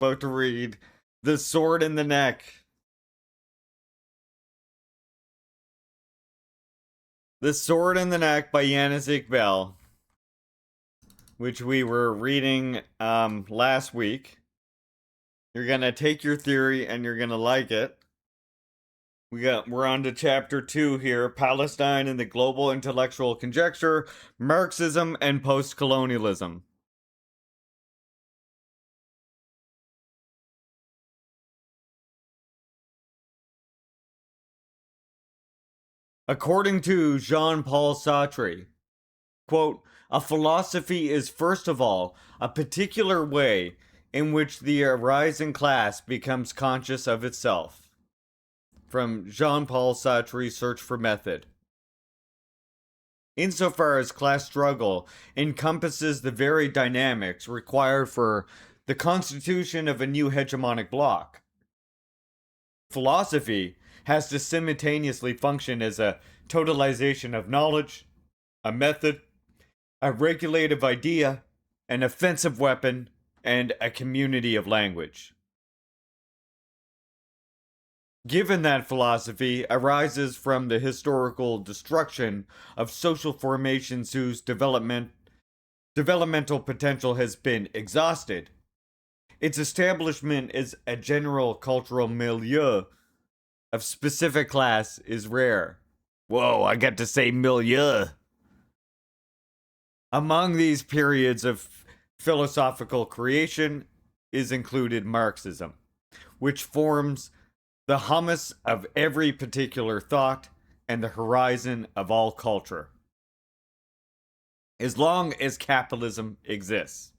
About to read The Sword in the Neck. The Sword in the Neck by Yanis Iqbal, which we were reading last week. You're gonna take your theory and you're gonna like it. We're on to chapter 2 here, Palestine and the Global Intellectual Conjuncture, Marxism and Post-Colonialism. According to Jean-Paul Sartre, quote, a philosophy is first of all a particular way in which the arising class becomes conscious of itself. From Jean-Paul Sartre's Search for Method. Insofar as class struggle encompasses the very dynamics required for the constitution of a new hegemonic bloc, philosophy has to simultaneously function as a totalization of knowledge, a method, a regulative idea, an offensive weapon, and a community of language. Given that philosophy arises from the historical destruction of social formations whose developmental potential has been exhausted, its establishment as a general cultural milieu of specific class is rare. Whoa, I got to say milieu. Among these periods of philosophical creation is included Marxism, which forms the humus of every particular thought and the horizon of all culture. As long as capitalism exists,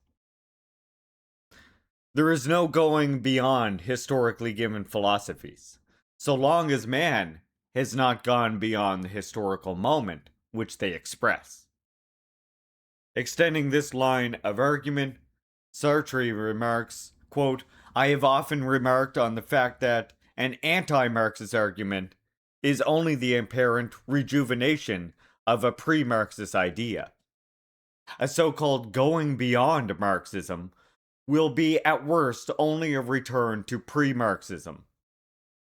there is no going beyond historically given philosophies, so long as man has not gone beyond the historical moment which they express. Extending this line of argument, Sartre remarks, quote, I have often remarked on the fact that an anti-Marxist argument is only the apparent rejuvenation of a pre-Marxist idea. A so-called going beyond Marxism will be at worst only a return to pre-Marxism.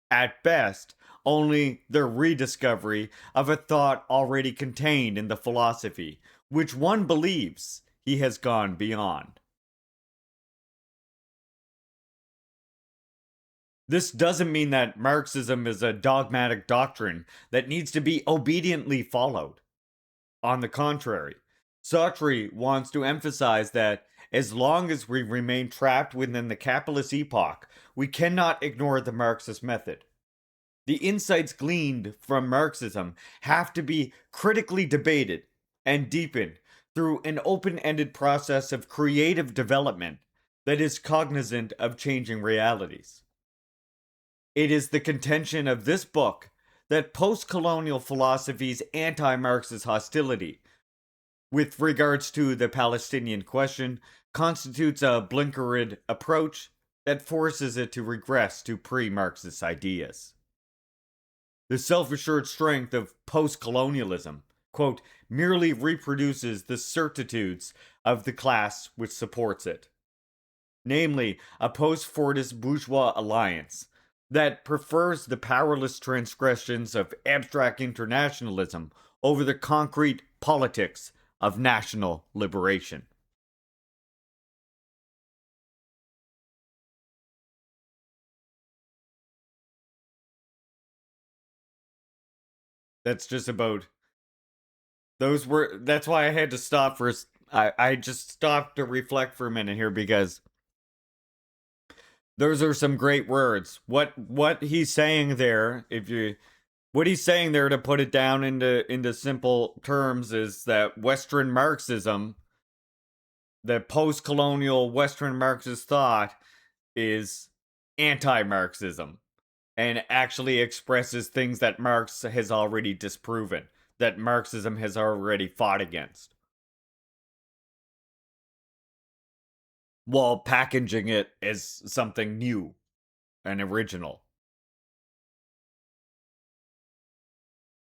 At best, only the rediscovery of a thought already contained in the philosophy, which one believes he has gone beyond. This doesn't mean that Marxism is a dogmatic doctrine that needs to be obediently followed. On the contrary, Sartre wants to emphasize that as long as we remain trapped within the capitalist epoch, we cannot ignore the Marxist method. The insights gleaned from Marxism have to be critically debated and deepened through an open-ended process of creative development that is cognizant of changing realities. It is the contention of this book that post-colonial philosophy's anti-Marxist hostility with regards to the Palestinian question constitutes a blinkered approach that forces it to regress to pre-Marxist ideas. The self-assured strength of post-colonialism, quote, merely reproduces the certitudes of the class which supports it. Namely, a post-Fordist bourgeois alliance that prefers the powerless transgressions of abstract internationalism over the concrete politics of national liberation. That's just about that's why I had to stop for I just stopped to reflect for a minute here because those are some great words. What he's saying there, what he's saying there to put it down into simple terms is that Western Marxism, the post-colonial Western Marxist thought is anti-Marxism and actually expresses things that Marx has already disproven, that Marxism has already fought against, while packaging it as something new and original.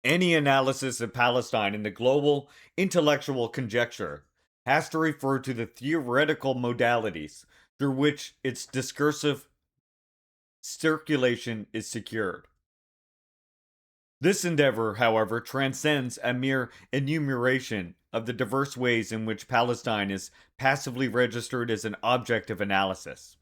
Any analysis of Palestine in the global intellectual conjuncture has to refer to the theoretical modalities through which its discursive circulation is secured. This endeavor, however, transcends a mere enumeration of the diverse ways in which Palestine is passively registered as an object of analysis.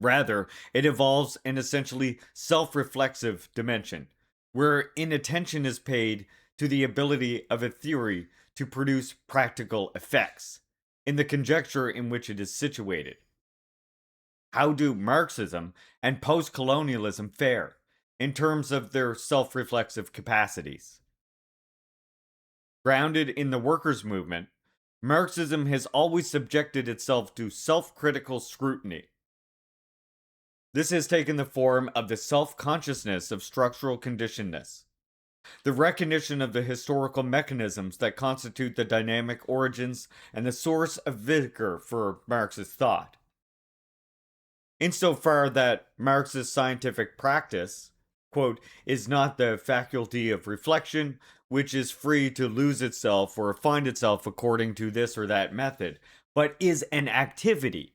Rather, it evolves an essentially self reflexive dimension, where inattention is paid to the ability of a theory to produce practical effects in the conjuncture in which it is situated. How do Marxism and post colonialism fare in terms of their self reflexive capacities? Grounded in the workers' movement, Marxism has always subjected itself to self critical scrutiny. This has taken the form of the self consciousness of structural conditionedness, the recognition of the historical mechanisms that constitute the dynamic origins and the source of vigor for Marxist thought. Insofar that Marxist scientific practice, quote, is not the faculty of reflection, which is free to lose itself or find itself according to this or that method, but is an activity,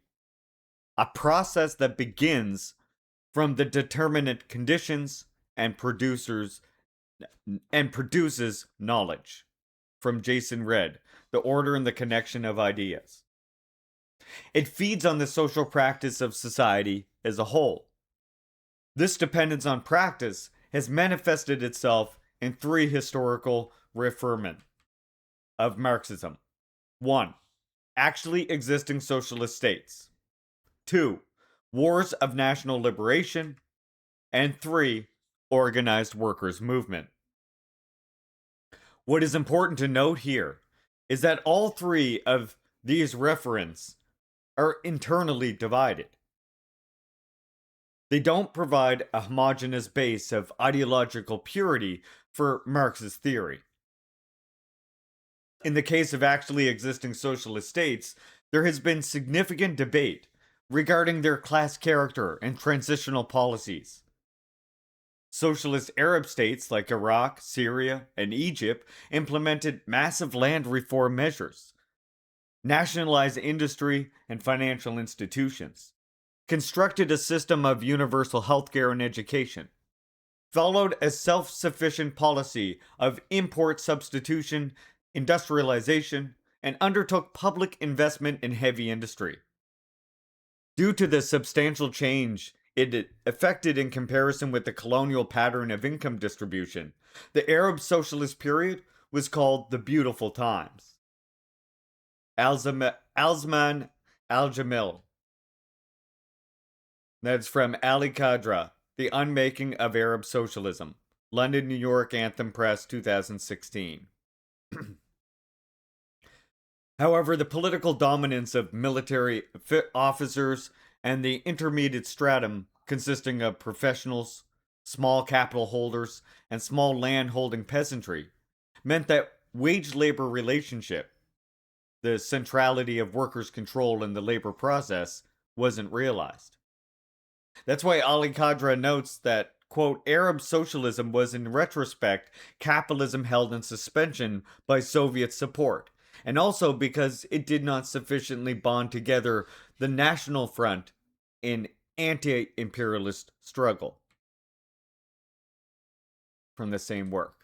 a process that begins from the determinate conditions and produces knowledge. From Jason Red, The Order and the Connection of Ideas. It feeds on the social practice of society as a whole. This dependence on practice has manifested itself in three historical reaffirmment of Marxism. 1. Actually existing socialist states. 2. Wars of national liberation. And 3. Organized workers' movement. What is important to note here is that all three of these referents are internally divided. They don't provide a homogeneous base of ideological purity for Marxist theory. In the case of actually existing socialist states, there has been significant debate regarding their class character and transitional policies. Socialist Arab states like Iraq, Syria, and Egypt implemented massive land reform measures, nationalized industry and financial institutions, constructed a system of universal healthcare and education, followed a self-sufficient policy of import substitution, industrialization, and undertook public investment in heavy industry. Due to the substantial change it affected in comparison with the colonial pattern of income distribution, the Arab socialist period was called the Beautiful Times. Alzman al-Jamil. That's from Ali Khadra, The Unmaking of Arab Socialism. London, New York, Anthem Press, 2016. However, the political dominance of military officers and the intermediate stratum, consisting of professionals, small capital holders, and small land holding peasantry, meant that wage labor relationship, the centrality of workers' control in the labor process, wasn't realized. That's why Ali Khadra notes that, quote, Arab socialism was in retrospect capitalism held in suspension by Soviet support, and also because it did not sufficiently bond together the national front in anti-imperialist struggle. From the same work.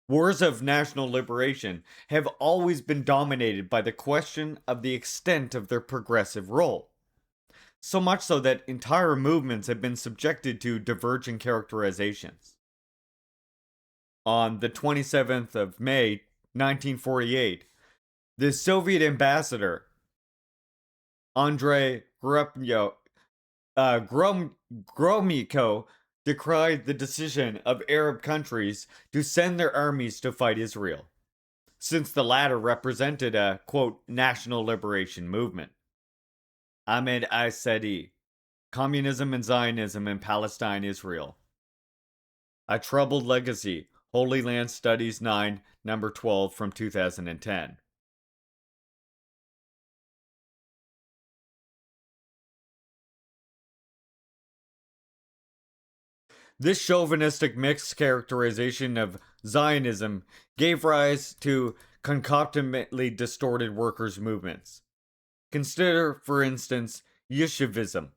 Wars of national liberation have always been dominated by the question of the extent of their progressive role. So much so that entire movements have been subjected to diverging characterizations. On the 27th of May, 1948, the Soviet ambassador, Andrei Gromyko, decried the decision of Arab countries to send their armies to fight Israel, since the latter represented a, quote, national liberation movement. Ahmed Sadi, Communism and Zionism in Palestine, Israel. A Troubled Legacy, Holy Land Studies 9, number 12 from 2010. This chauvinistic mixed characterization of Zionism gave rise to concomitantly distorted workers' movements. Consider, for instance, Yeshivism,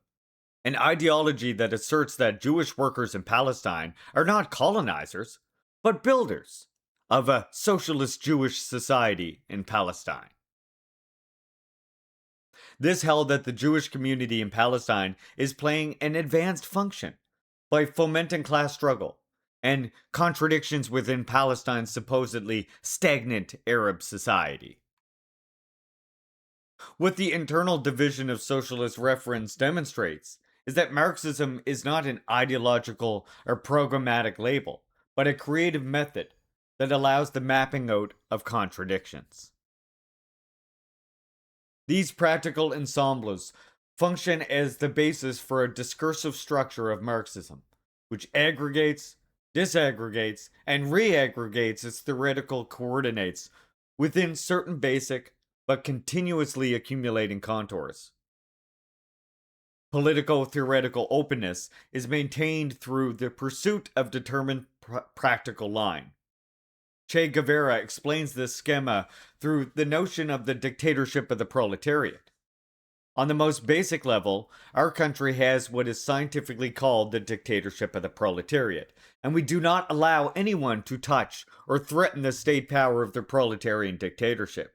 an ideology that asserts that Jewish workers in Palestine are not colonizers, but builders of a socialist Jewish society in Palestine. This held that the Jewish community in Palestine is playing an advanced function by fomenting class struggle and contradictions within Palestine's supposedly stagnant Arab society. What the internal division of socialist reference demonstrates is that Marxism is not an ideological or programmatic label, but a creative method that allows the mapping out of contradictions. These practical ensembles function as the basis for a discursive structure of Marxism, which aggregates, disaggregates, and reaggregates its theoretical coordinates within certain basic but continuously accumulating contours. Political theoretical openness is maintained through the pursuit of determined practical line. Che Guevara explains this schema through the notion of the dictatorship of the proletariat. On the most basic level, our country has what is scientifically called the dictatorship of the proletariat, and we do not allow anyone to touch or threaten the state power of the proletarian dictatorship.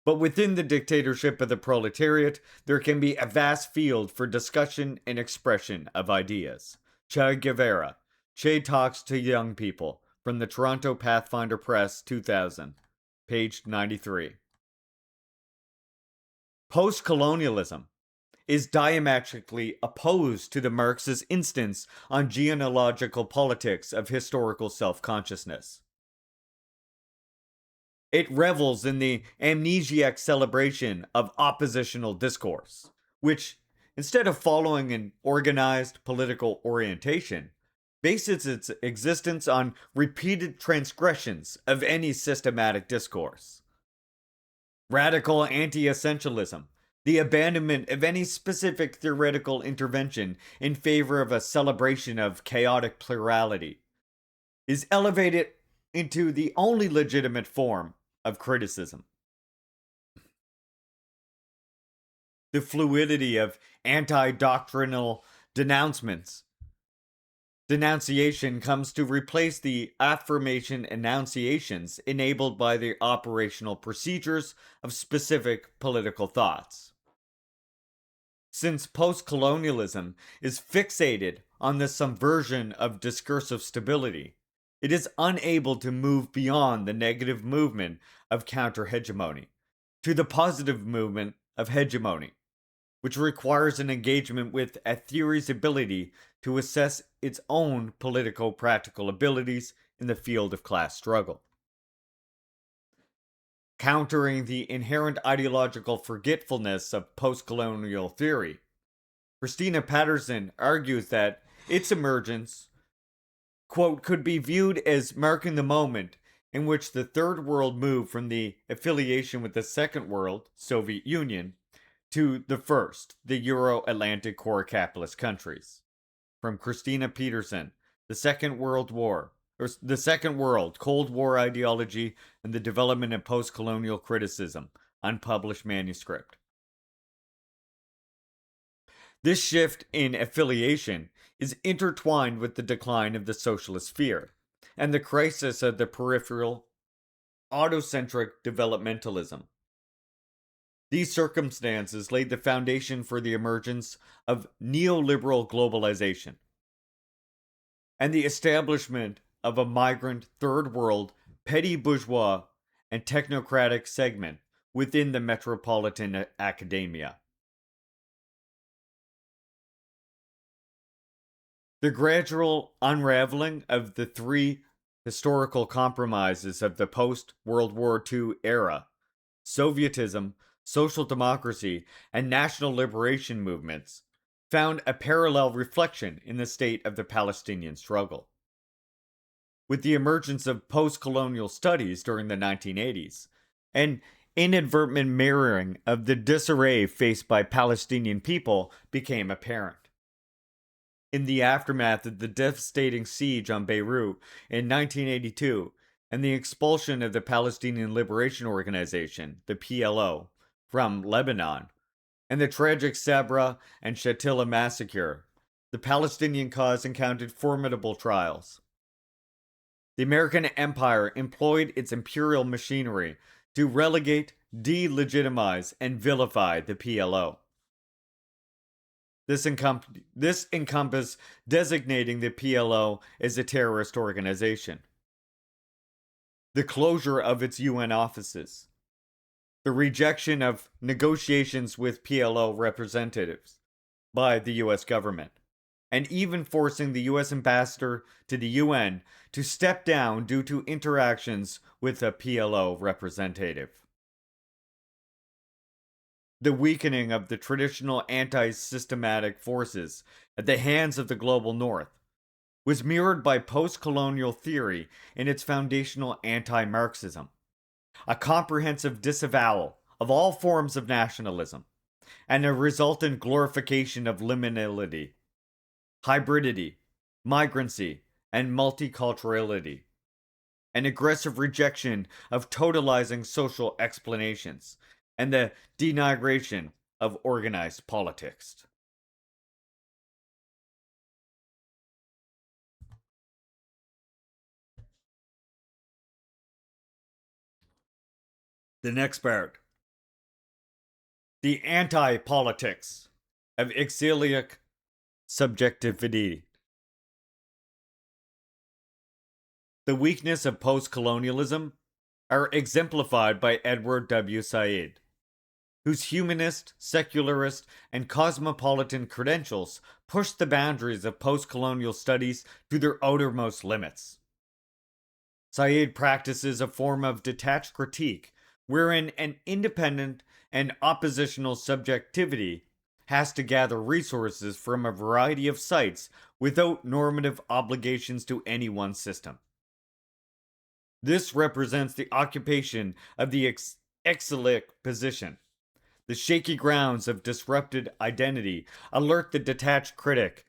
But within the dictatorship of the proletariat, there can be a vast field for discussion and expression of ideas. Che Guevara, Che Talks to Young People, from the Toronto Pathfinder Press, 2000, page 93. Post-colonialism is diametrically opposed to the Marxist instance on genealogical politics of historical self-consciousness. It revels in the amnesiac celebration of oppositional discourse, which, instead of following an organized political orientation, bases its existence on repeated transgressions of any systematic discourse. Radical anti-essentialism, the abandonment of any specific theoretical intervention in favor of a celebration of chaotic plurality, is elevated into the only legitimate form of criticism. The fluidity of anti-doctrinal denunciation comes to replace the affirmation enunciations enabled by the operational procedures of specific political thoughts. Since post-colonialism is fixated on the subversion of discursive stability, it is unable to move beyond the negative movement of counter-hegemony to the positive movement of hegemony, which requires an engagement with a theory's ability to assess its own political practical abilities in the field of class struggle. Countering the inherent ideological forgetfulness of post-colonial theory, Christina Patterson argues that its emergence, quote, could be viewed as marking the moment in which the Third World moved from the affiliation with the Second World, Soviet Union, to the first, the Euro-Atlantic core capitalist countries. From Christina Peterson, The Second World War, or The Second World, Cold War Ideology and the Development of Post-Colonial Criticism, unpublished manuscript. This shift in affiliation is intertwined with the decline of the socialist sphere and the crisis of the peripheral, autocentric developmentalism. These circumstances laid the foundation for the emergence of neoliberal globalization and the establishment of a migrant third world, petty bourgeois, and technocratic segment within the metropolitan academia. The gradual unraveling of the three historical compromises of the post-World War II era, Sovietism, social democracy, and national liberation movements, found a parallel reflection in the state of the Palestinian struggle. With the emergence of post-colonial studies during the 1980s, an inadvertent mirroring of the disarray faced by Palestinian people became apparent. In the aftermath of the devastating siege on Beirut in 1982 and the expulsion of the Palestinian Liberation Organization, the PLO, from Lebanon, and the tragic Sabra and Shatila massacre, the Palestinian cause encountered formidable trials. The American empire employed its imperial machinery to relegate, delegitimize, and vilify the PLO. This encompassed designating the PLO as a terrorist organization, the closure of its UN offices, the rejection of negotiations with PLO representatives by the US government, and even forcing the US ambassador to the UN to step down due to interactions with a PLO representative. The weakening of the traditional anti-systematic forces at the hands of the global north was mirrored by post-colonial theory in its foundational anti-Marxism, a comprehensive disavowal of all forms of nationalism, and a resultant glorification of liminality, hybridity, migrancy, and multiculturality, an aggressive rejection of totalizing social explanations, and the denigration of organized politics. The next part, the anti-politics of exilic subjectivity. The weakness of post-colonialism are exemplified by Edward W. Said, whose humanist, secularist, and cosmopolitan credentials pushed the boundaries of post-colonial studies to their outermost limits. Said practices a form of detached critique wherein an independent and oppositional subjectivity has to gather resources from a variety of sites without normative obligations to any one system. This represents the occupation of the exilic position. The shaky grounds of disrupted identity alert the detached critic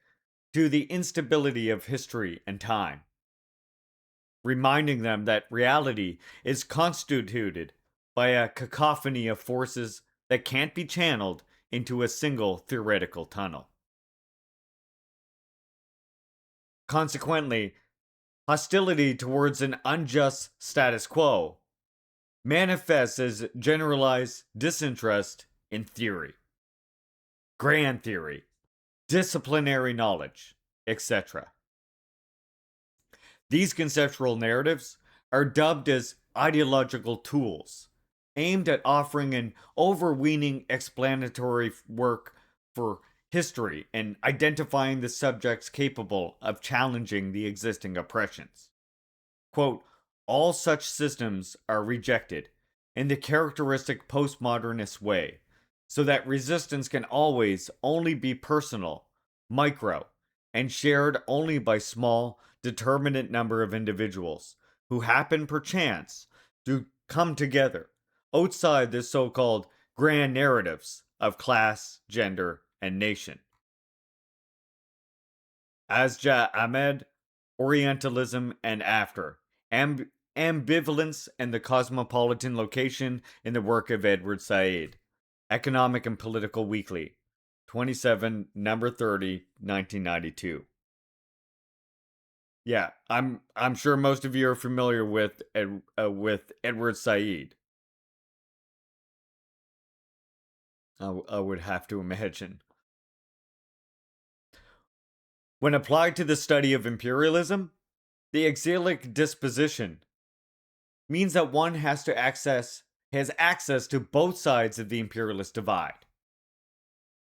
to the instability of history and time, reminding them that reality is constituted by a cacophony of forces that can't be channeled into a single theoretical tunnel. Consequently, hostility towards an unjust status quo manifests as generalized disinterest in theory, grand theory, disciplinary knowledge, etc. These conceptual narratives are dubbed as ideological tools, aimed at offering an overweening explanatory work for history and identifying the subjects capable of challenging the existing oppressions. Quote, all such systems are rejected in the characteristic postmodernist way, so that resistance can always only be personal, micro, and shared only by small, determinate number of individuals who happen perchance to come together outside the so-called grand narratives of class, gender, and nation. Asja Ahmed, Orientalism and After, Ambivalence and the Cosmopolitan Location in the Work of Edward Said, Economic and Political Weekly, 27, number 30, 1992. Yeah, I'm sure most of you are familiar with Edward Said. I would have to imagine. When applied to the study of imperialism, the exilic disposition means that one has access to both sides of the imperialist divide,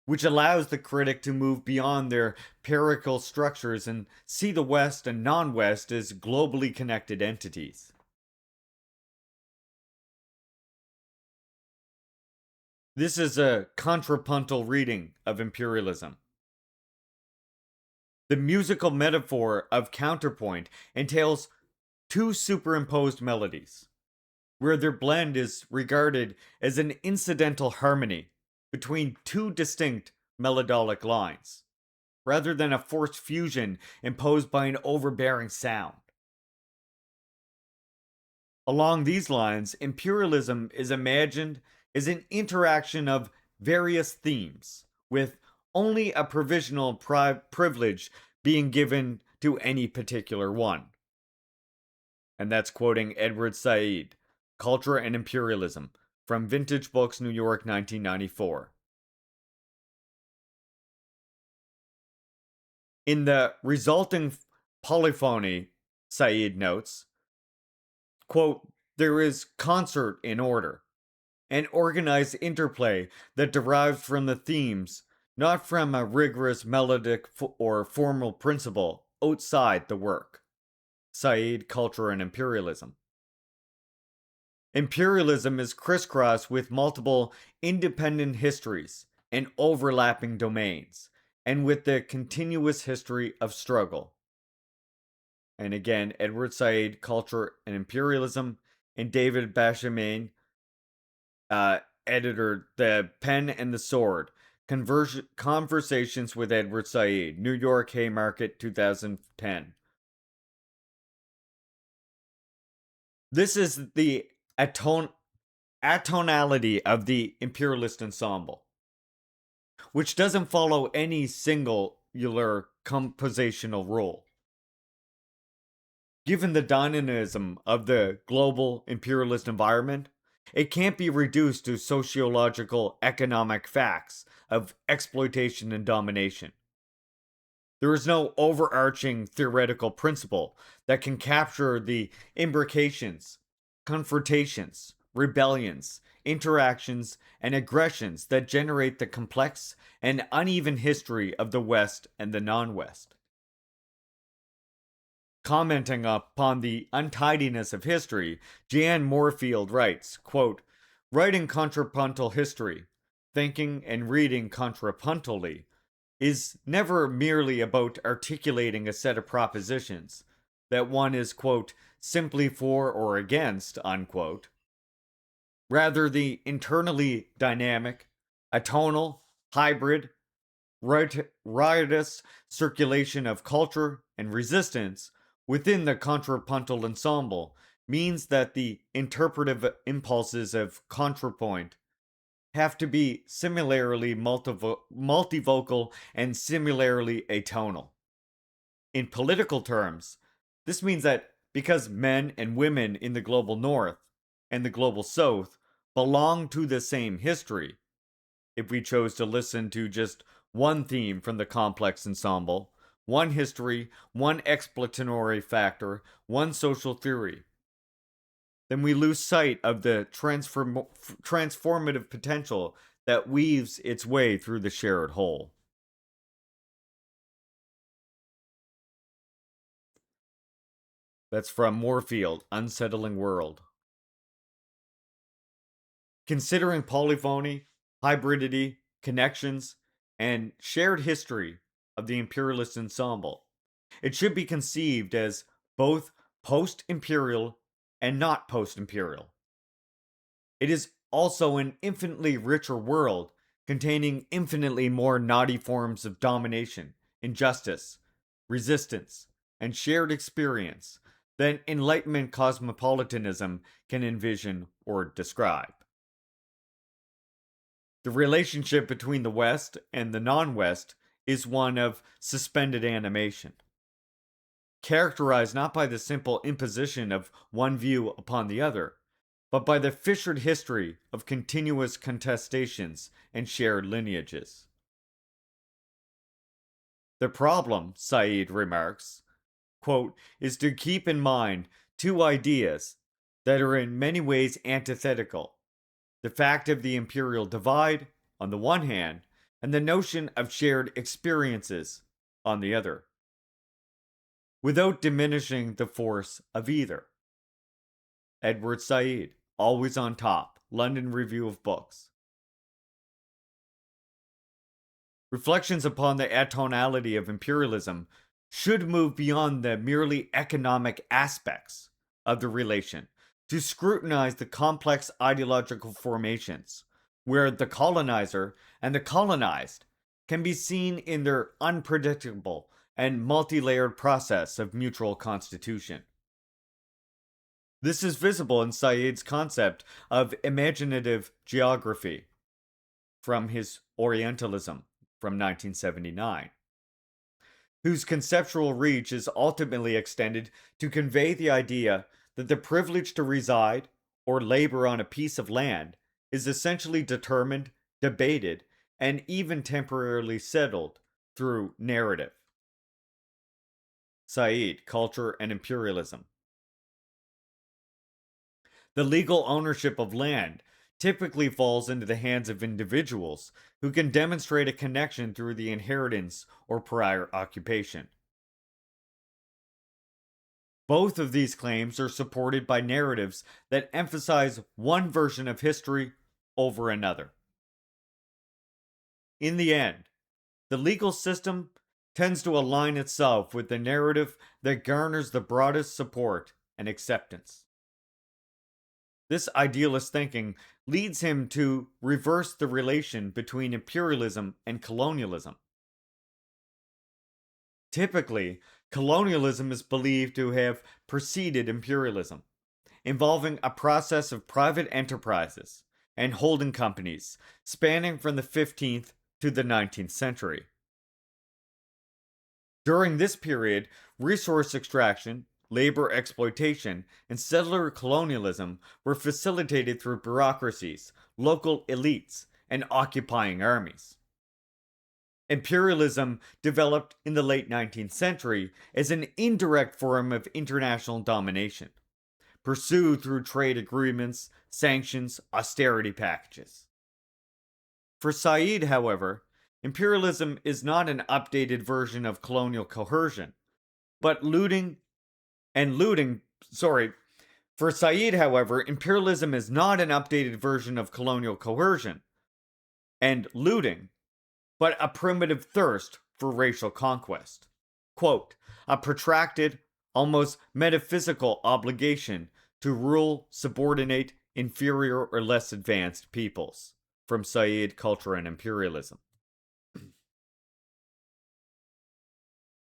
which allows the critic to move beyond their empirical structures and see the West and non-West as globally connected entities. This is a contrapuntal reading of imperialism. The musical metaphor of counterpoint entails two superimposed melodies, where their blend is regarded as an incidental harmony between two distinct melodic lines, rather than a forced fusion imposed by an overbearing sound. Along these lines, imperialism is imagined as an interaction of various themes, with only a provisional privilege being given to any particular one. And that's quoting Edward Said, Culture and Imperialism, from Vintage Books, New York, 1994. In the resulting polyphony, Said notes, quote, there is concert in order, an organized interplay that derives from the themes, not from a rigorous melodic or formal principle outside the work. Said, Culture and Imperialism. Imperialism is crisscrossed with multiple independent histories and overlapping domains, and with the continuous history of struggle. And again, Edward Said, Culture and Imperialism, and David Bashamain, editor, The Pen and the Sword, Conversations with Edward Said, New York Haymarket, 2010. This is the atonality of the imperialist ensemble, which doesn't follow any singular compositional rule. Given the dynamism of the global imperialist environment, it can't be reduced to sociological economic facts of exploitation and domination. There is no overarching theoretical principle that can capture the imbrications, confrontations, rebellions, interactions, and aggressions that generate the complex and uneven history of the West and the non-West. Commenting upon the untidiness of history, Jan Moorfield writes, quote, writing contrapuntal history, thinking and reading contrapuntally, is never merely about articulating a set of propositions that one is, quote, simply for or against, unquote. Rather, the internally dynamic, atonal, hybrid, riotous circulation of culture and resistance within the contrapuntal ensemble means that the interpretive impulses of contrapoint have to be similarly multivocal and similarly atonal. In political terms, this means that because men and women in the global north and the global south belong to the same history, if we chose to listen to just one theme from the complex ensemble, one history, one explanatory factor, one social theory, then we lose sight of the transformative potential that weaves its way through the shared whole. That's from Moorfield, Unsettling World. Considering polyphony, hybridity, connections, and shared history of the imperialist ensemble, it should be conceived as both post-imperial and not post-imperial. It is also an infinitely richer world containing infinitely more naughty forms of domination, injustice, resistance, and shared experience than Enlightenment cosmopolitanism can envision or describe. The relationship between the West and the non-West is one of suspended animation, characterized not by the simple imposition of one view upon the other, but by the fissured history of continuous contestations and shared lineages. The problem, Said remarks, quote, is to keep in mind two ideas that are in many ways antithetical: the fact of the imperial divide, on the one hand, and the notion of shared experiences, on the other, without diminishing the force of either. Edward Said, Always on Top, London Review of Books. Reflections upon the atonality of imperialism should move beyond the merely economic aspects of the relation to scrutinize the complex ideological formations, where the colonizer and the colonized can be seen in their unpredictable and multi-layered process of mutual constitution. This is visible in Said's concept of imaginative geography, from his Orientalism from 1979, whose conceptual reach is ultimately extended to convey the idea that the privilege to reside or labor on a piece of land is essentially determined, debated, and even temporarily settled through narrative. Said, Culture and Imperialism. The legal ownership of land typically falls into the hands of individuals who can demonstrate a connection through the inheritance or prior occupation. Both of these claims are supported by narratives that emphasize one version of history over another. In the end, the legal system tends to align itself with the narrative that garners the broadest support and acceptance. This idealist thinking leads him to reverse the relation between imperialism and colonialism. Typically, colonialism is believed to have preceded imperialism, involving a process of private enterprises and holding companies spanning from the 15th to the 19th century. During this period, resource extraction, labor exploitation, and settler colonialism were facilitated through bureaucracies, local elites, and occupying armies. Imperialism developed in the late 19th century as an indirect form of international domination, pursued through trade agreements, sanctions, austerity packages. For Said, however, imperialism is not an updated version of colonial coercion, but for Said, however, imperialism is not an updated version of colonial coercion and looting, but a primitive thirst for racial conquest. Quote, a protracted, almost metaphysical obligation to rule, subordinate, inferior, or less advanced peoples. From Said, Culture and Imperialism.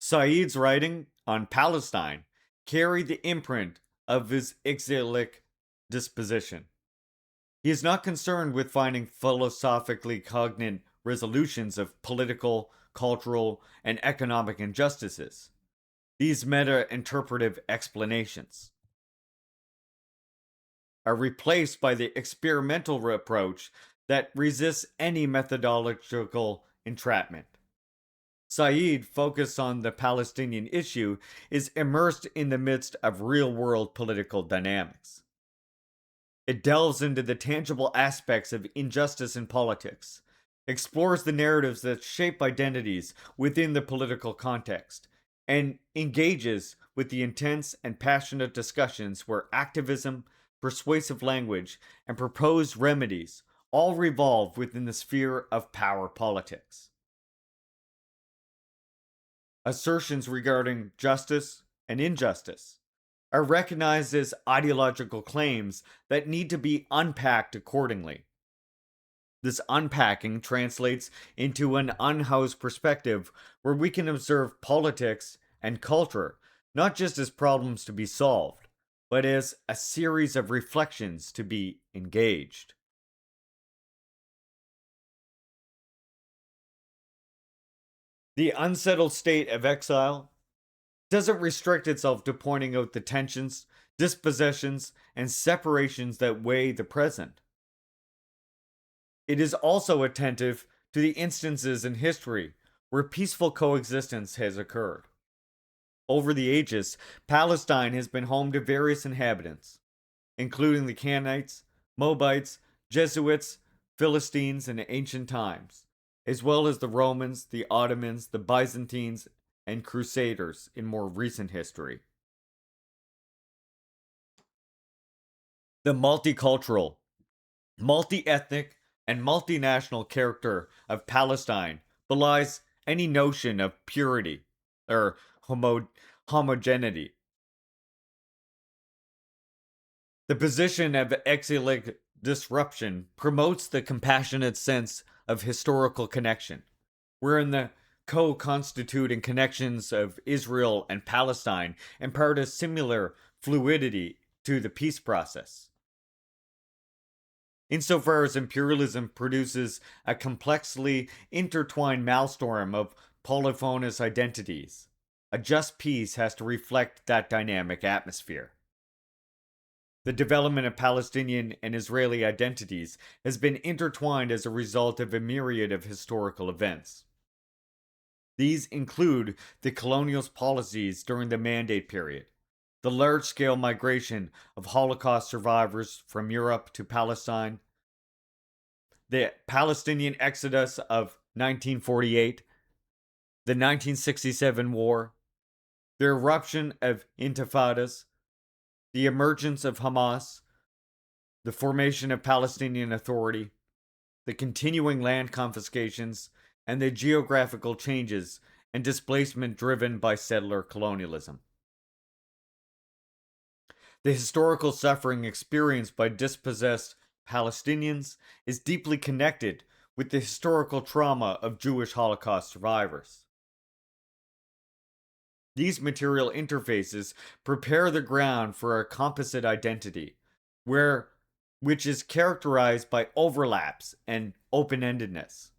Said's writing on Palestine carried the imprint of his exilic disposition. He is not concerned with finding philosophically cognate resolutions of political, cultural, and economic injustices. These meta-interpretive explanations are replaced by the experimental approach that resists any methodological entrapment. Said, focused on the Palestinian issue, is immersed in the midst of real-world political dynamics. It delves into the tangible aspects of injustice in politics, explores the narratives that shape identities within the political context, and engages with the intense and passionate discussions where activism, persuasive language, and proposed remedies all revolve within the sphere of power politics. Assertions regarding justice and injustice are recognized as ideological claims that need to be unpacked accordingly. This unpacking translates into an unhoused perspective where we can observe politics and culture not just as problems to be solved, but as a series of reflections to be engaged. The unsettled state of exile doesn't restrict itself to pointing out the tensions, dispossessions, and separations that weigh the present. It is also attentive to the instances in history where peaceful coexistence has occurred. Over the ages, Palestine has been home to various inhabitants, including the Canaanites, Moabites, Jesuits, Philistines in ancient times, as well as the Romans, the Ottomans, the Byzantines, and Crusaders in more recent history. The multicultural, multi-ethnic, and multinational character of Palestine belies any notion of purity or homogeneity. The position of exilic disruption promotes the compassionate sense of historical connection, wherein the co-constituting connections of Israel and Palestine impart a similar fluidity to the peace process. insofar as imperialism produces a complexly intertwined maelstrom of polyphonous identities. A just peace has to reflect that dynamic atmosphere. The development of Palestinian and Israeli identities has been intertwined as a result of a myriad of historical events. These include the colonial policies during the Mandate period, the large scale migration of Holocaust survivors from Europe to Palestine, the Palestinian exodus of 1948, the 1967 war, the eruption of intifadas, the emergence of Hamas, the formation of Palestinian Authority, the continuing land confiscations, and the geographical changes and displacement driven by settler colonialism. The historical suffering experienced by dispossessed Palestinians is deeply connected with the historical trauma of Jewish Holocaust survivors. These material interfaces prepare the ground for a composite identity, which is characterized by overlaps and open-endedness.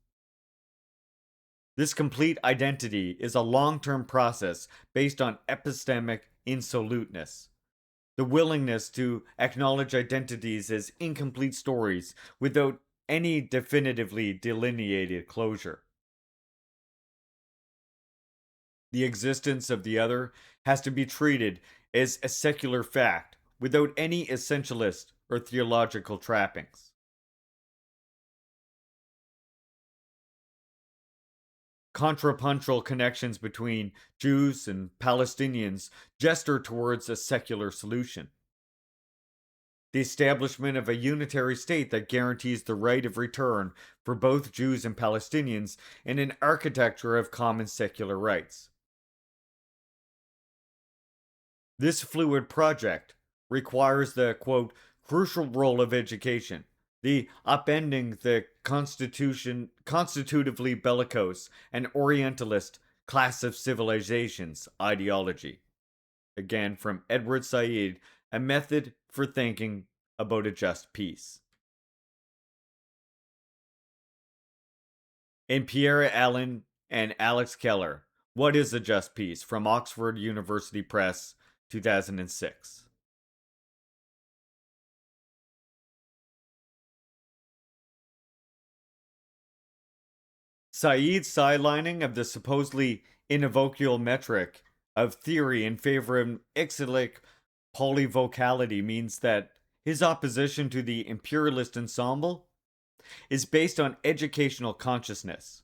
This complete identity is a long-term process based on epistemic insoluteness, the willingness to acknowledge identities as incomplete stories without any definitively delineated closure. The existence of the other has to be treated as a secular fact without any essentialist or theological trappings. Contrapuntal connections between Jews and Palestinians gesture towards a secular solution. The establishment of a unitary state that guarantees the right of return for both Jews and Palestinians in an architecture of common secular rights. This fluid project requires the, quote, crucial role of education, the upending the constitutively bellicose and Orientalist class of civilizations ideology. Again, from Edward Said, A Method for Thinking About a Just Peace. In Pierre Allen and Alex Keller, What is a Just Peace? From Oxford University Press, 2006. Said's sidelining of the supposedly inevoquial metric of theory in favor of ixilic polyvocality means that his opposition to the imperialist ensemble is based on educational consciousness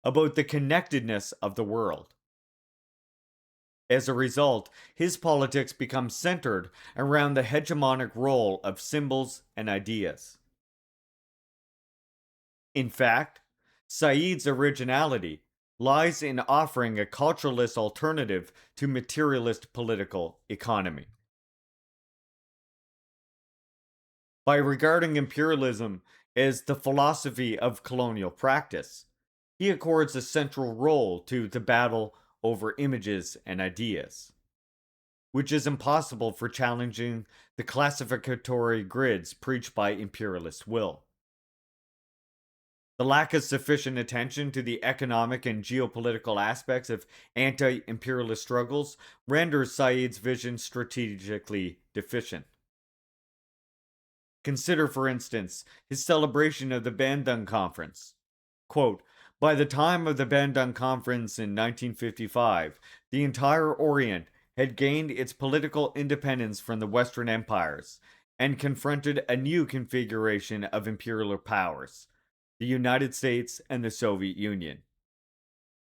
about the connectedness of the world. As a result, his politics become centered around the hegemonic role of symbols and ideas. In fact, Said's originality lies in offering a culturalist alternative to materialist political economy. By regarding imperialism as the philosophy of colonial practice, he accords a central role to the battle over images and ideas, which is impossible for challenging the classificatory grids preached by imperialist will. The lack of sufficient attention to the economic and geopolitical aspects of anti imperialist struggles renders Said's vision strategically deficient. Consider, for instance, his celebration of the Bandung Conference. Quote, by the time of the Bandung Conference in 1955, the entire Orient had gained its political independence from the Western empires and confronted a new configuration of imperial powers, the United States and the Soviet Union.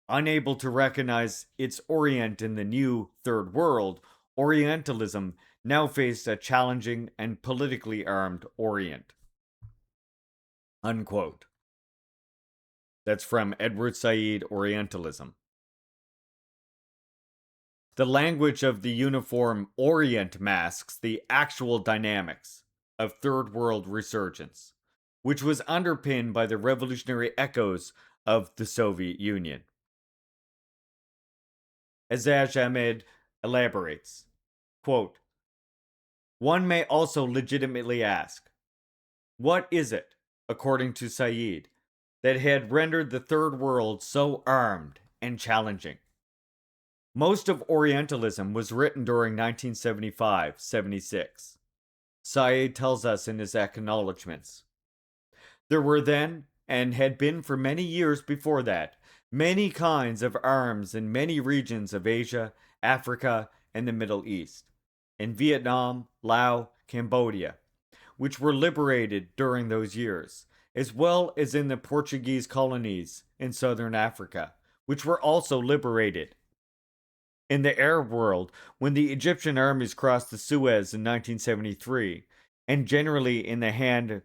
Unable to recognize its Orient in the new Third World, Orientalism now faced a challenging and politically armed Orient. Unquote. That's from Edward Said, Orientalism. The language of the uniform Orient masks the actual dynamics of Third World resurgence, which was underpinned by the revolutionary echoes of the Soviet Union. Azaj Ahmed elaborates, quote, one may also legitimately ask, What is it, according to Said, that had rendered the Third World so armed and challenging? Most of Orientalism was written during 1975-76. Said tells us in his acknowledgments. There were then, and had been for many years before that, many kinds of arms in many regions of Asia, Africa, and the Middle East, in Vietnam, Laos, Cambodia, which were liberated during those years, as well as in the Portuguese colonies in southern Africa, which were also liberated. In the Arab world, when the Egyptian armies crossed the Suez in 1973, and generally in the hands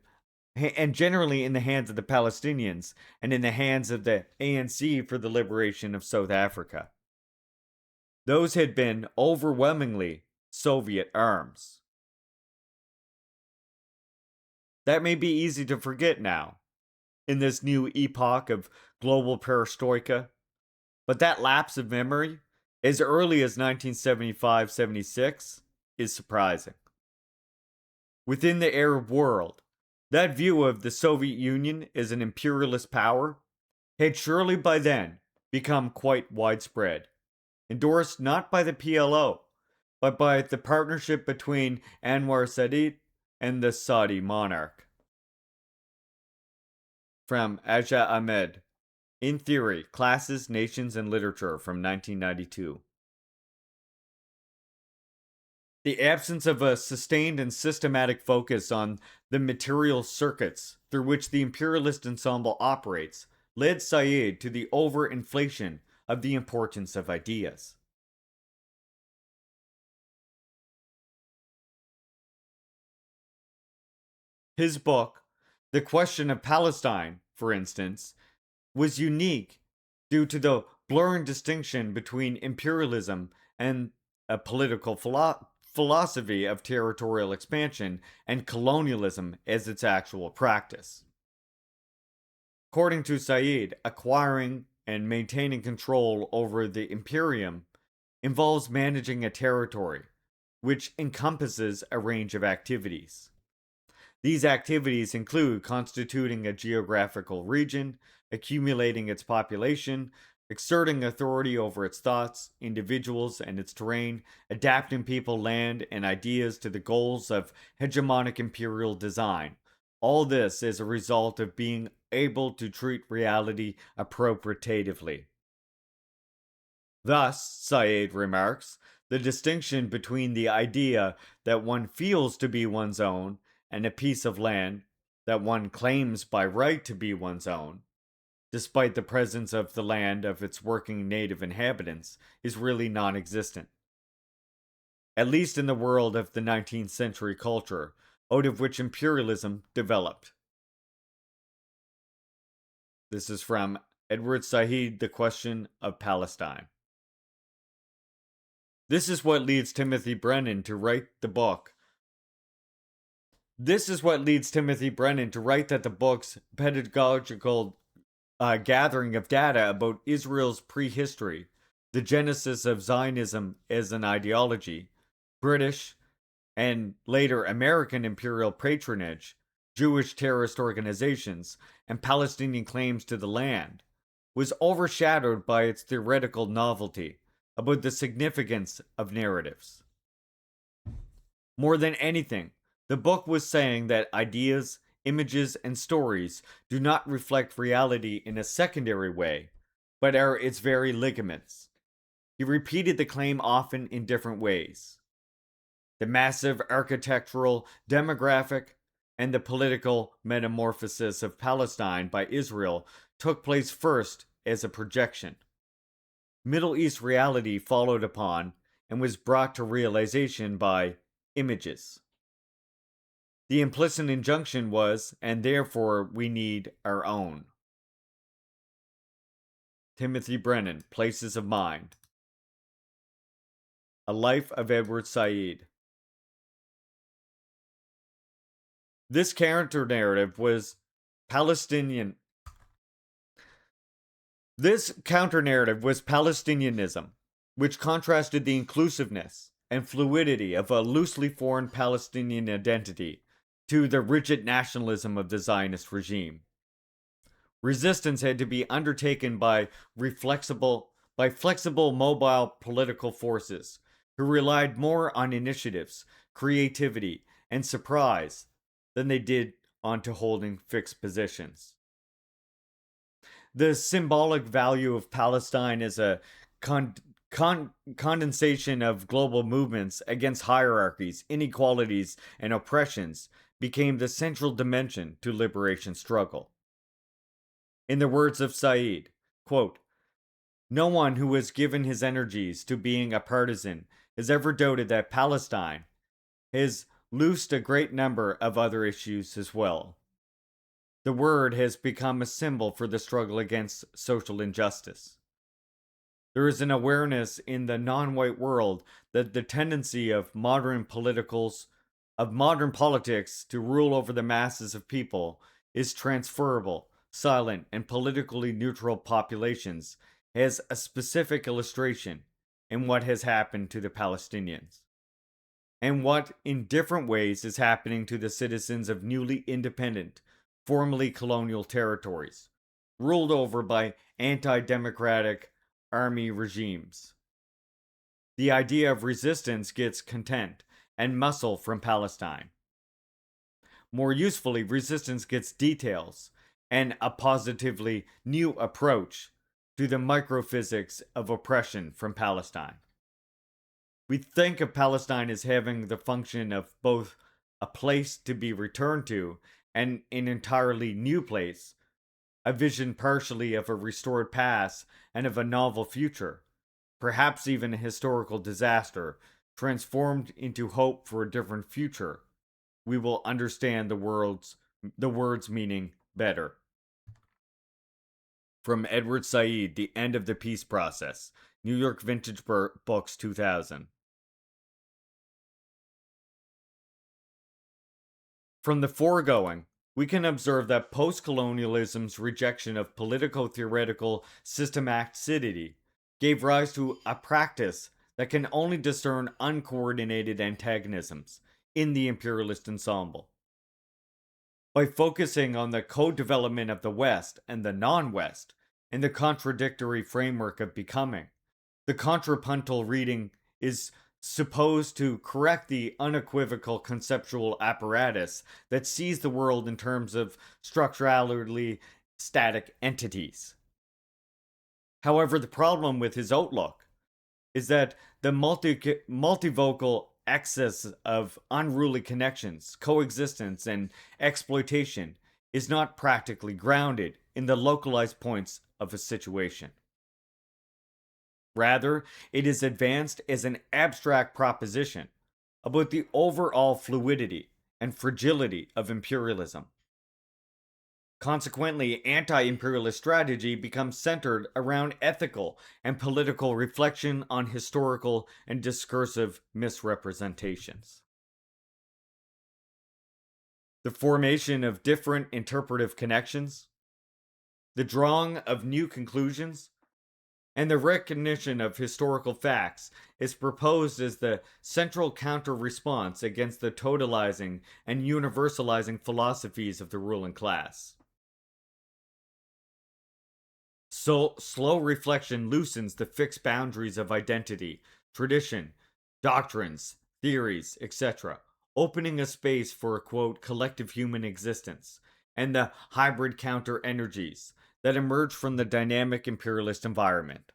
of the Palestinians and in the hands of the ANC for the liberation of South Africa. Those had been overwhelmingly Soviet arms. That may be easy to forget now, in this new epoch of global perestroika, but that lapse of memory, as early as 1975-76, is surprising. Within the Arab world, that view of the Soviet Union as an imperialist power had surely by then become quite widespread, endorsed not by the PLO, but by the partnership between Anwar Sadat and the Saudi monarch. From Aja Ahmed, In Theory, Classes, Nations, and Literature from 1992. The absence of a sustained and systematic focus on the material circuits through which the imperialist ensemble operates led Said to the overinflation of the importance of ideas. His book, The Question of Palestine, for instance, was unique due to the blurring distinction between imperialism and a political philosophy of territorial expansion and colonialism as its actual practice. According to Said, acquiring and maintaining control over the imperium involves managing a territory, which encompasses a range of activities. These activities include constituting a geographical region, accumulating its population, exerting authority over its thoughts, individuals, and its terrain, adapting people, land, and ideas to the goals of hegemonic imperial design. All this as a result of being able to treat reality appropriatively. Thus, Said remarks, the distinction between the idea that one feels to be one's own and a piece of land that one claims by right to be one's own, despite the presence of the land of its working native inhabitants, is really non existent. At least in the world of the 19th century culture, out of which imperialism developed. This is from Edward Said, The Question of Palestine. This is what leads Timothy Brennan to write the book. This is what leads Timothy Brennan to write that the book's pedagogical gathering of data about Israel's prehistory, the genesis of Zionism as an ideology, British and later American imperial patronage, Jewish terrorist organizations, and Palestinian claims to the land, was overshadowed by its theoretical novelty about the significance of narratives. More than anything, the book was saying that ideas, images, and stories do not reflect reality in a secondary way, but are its very ligaments. He repeated the claim often in different ways. The massive architectural, demographic, and the political metamorphosis of Palestine by Israel took place first as a projection. Middle East reality followed upon and was brought to realization by images. The implicit injunction was, and therefore we need our own. Timothy Brennan, Places of Mind. A Life of Edward Said. This counter-narrative was Palestinian. This counter-narrative was Palestinianism, which contrasted the inclusiveness and fluidity of a loosely formed Palestinian identity to the rigid nationalism of the Zionist regime. Resistance had to be undertaken by flexible mobile political forces who relied more on initiatives, creativity, and surprise than they did onto holding fixed positions. The symbolic value of Palestine as a condensation of global movements against hierarchies, inequalities, and oppressions became the central dimension to liberation struggle. In the words of Said, quote, "No one who has given his energies to being a partisan has ever doubted that Palestine has loosed a great number of other issues as well. The word has become a symbol for the struggle against social injustice. There is an awareness in the non-white world that the tendency of modern politics to rule over the masses of people is transferable, silent, and politically neutral populations has a specific illustration in what has happened to the Palestinians, and what in different ways is happening to the citizens of newly independent, formerly colonial territories, ruled over by anti-democratic army regimes. The idea of resistance gets content and muscle from Palestine. More usefully, resistance gets details and a positively new approach to the microphysics of oppression from Palestine. We think of Palestine as having the function of both a place to be returned to and an entirely new place, a vision partially of a restored past and of a novel future, perhaps even a historical disaster, transformed into hope for a different future. We will understand the words meaning better. From Edward Said, The End of the Peace Process, New York Vintage Books 2000. From the foregoing, we can observe that post-colonialism's rejection of politico-theoretical systematicity gave rise to a practice that can only discern uncoordinated antagonisms in the imperialist ensemble. By focusing on the co-development of the West and the non-West in the contradictory framework of becoming, the contrapuntal reading is supposed to correct the unequivocal conceptual apparatus that sees the world in terms of structurally static entities. However, the problem with his outlook is that the multivocal excess of unruly connections, coexistence, and exploitation is not practically grounded in the localized points of a situation. Rather, it is advanced as an abstract proposition about the overall fluidity and fragility of imperialism. Consequently, anti-imperialist strategy becomes centered around ethical and political reflection on historical and discursive misrepresentations. The formation of different interpretive connections, the drawing of new conclusions, and the recognition of historical facts is proposed as the central counter-response against the totalizing and universalizing philosophies of the ruling class. So, slow reflection loosens the fixed boundaries of identity, tradition, doctrines, theories, etc., opening a space for a quote, collective human existence, and the hybrid counter energies that emerge from the dynamic imperialist environment.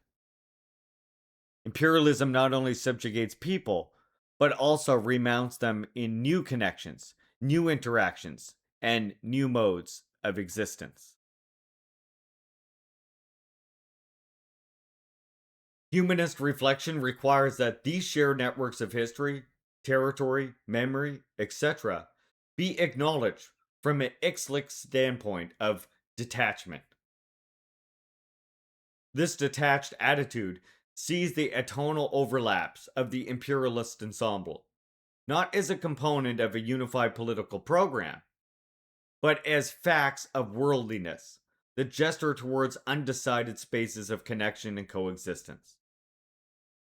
Imperialism not only subjugates people, but also remounts them in new connections, new interactions, and new modes of existence. Humanist reflection requires that these shared networks of history, territory, memory, etc., be acknowledged from an Ixtlic standpoint of detachment. This detached attitude sees the atonal overlaps of the imperialist ensemble, not as a component of a unified political program, but as facts of worldliness that gesture towards undecided spaces of connection and coexistence.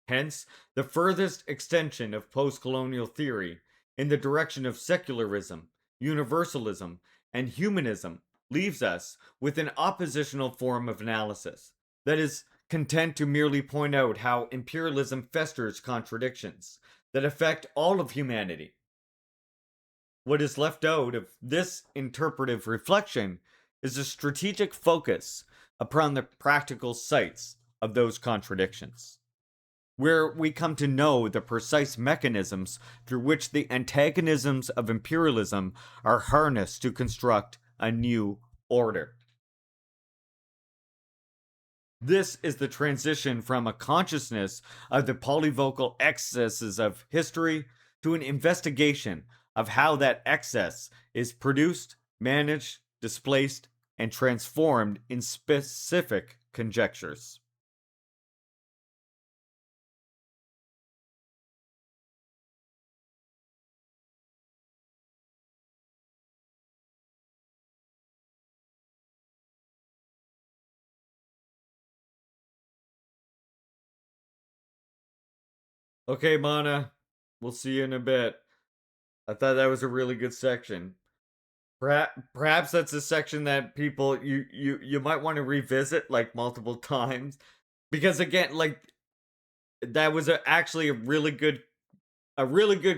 Hence, the furthest extension of post-colonial theory in the direction of secularism universalism, and humanism leaves us with an oppositional form of analysis that is content to merely point out how imperialism festers contradictions that affect all of humanity. What is left out of this interpretive reflection is a strategic focus upon the practical sites of those contradictions, where we come to know the precise mechanisms through which the antagonisms of imperialism are harnessed to construct a new order. This is the transition from a consciousness of the polyvocal excesses of history to an investigation of how that excess is produced, managed, displaced, and transformed in specific conjectures. Okay, Mana, we'll see you in a bit. I thought that was a really good section. Perhaps that's a section that people you might want to revisit like multiple times because again, like that was actually a really good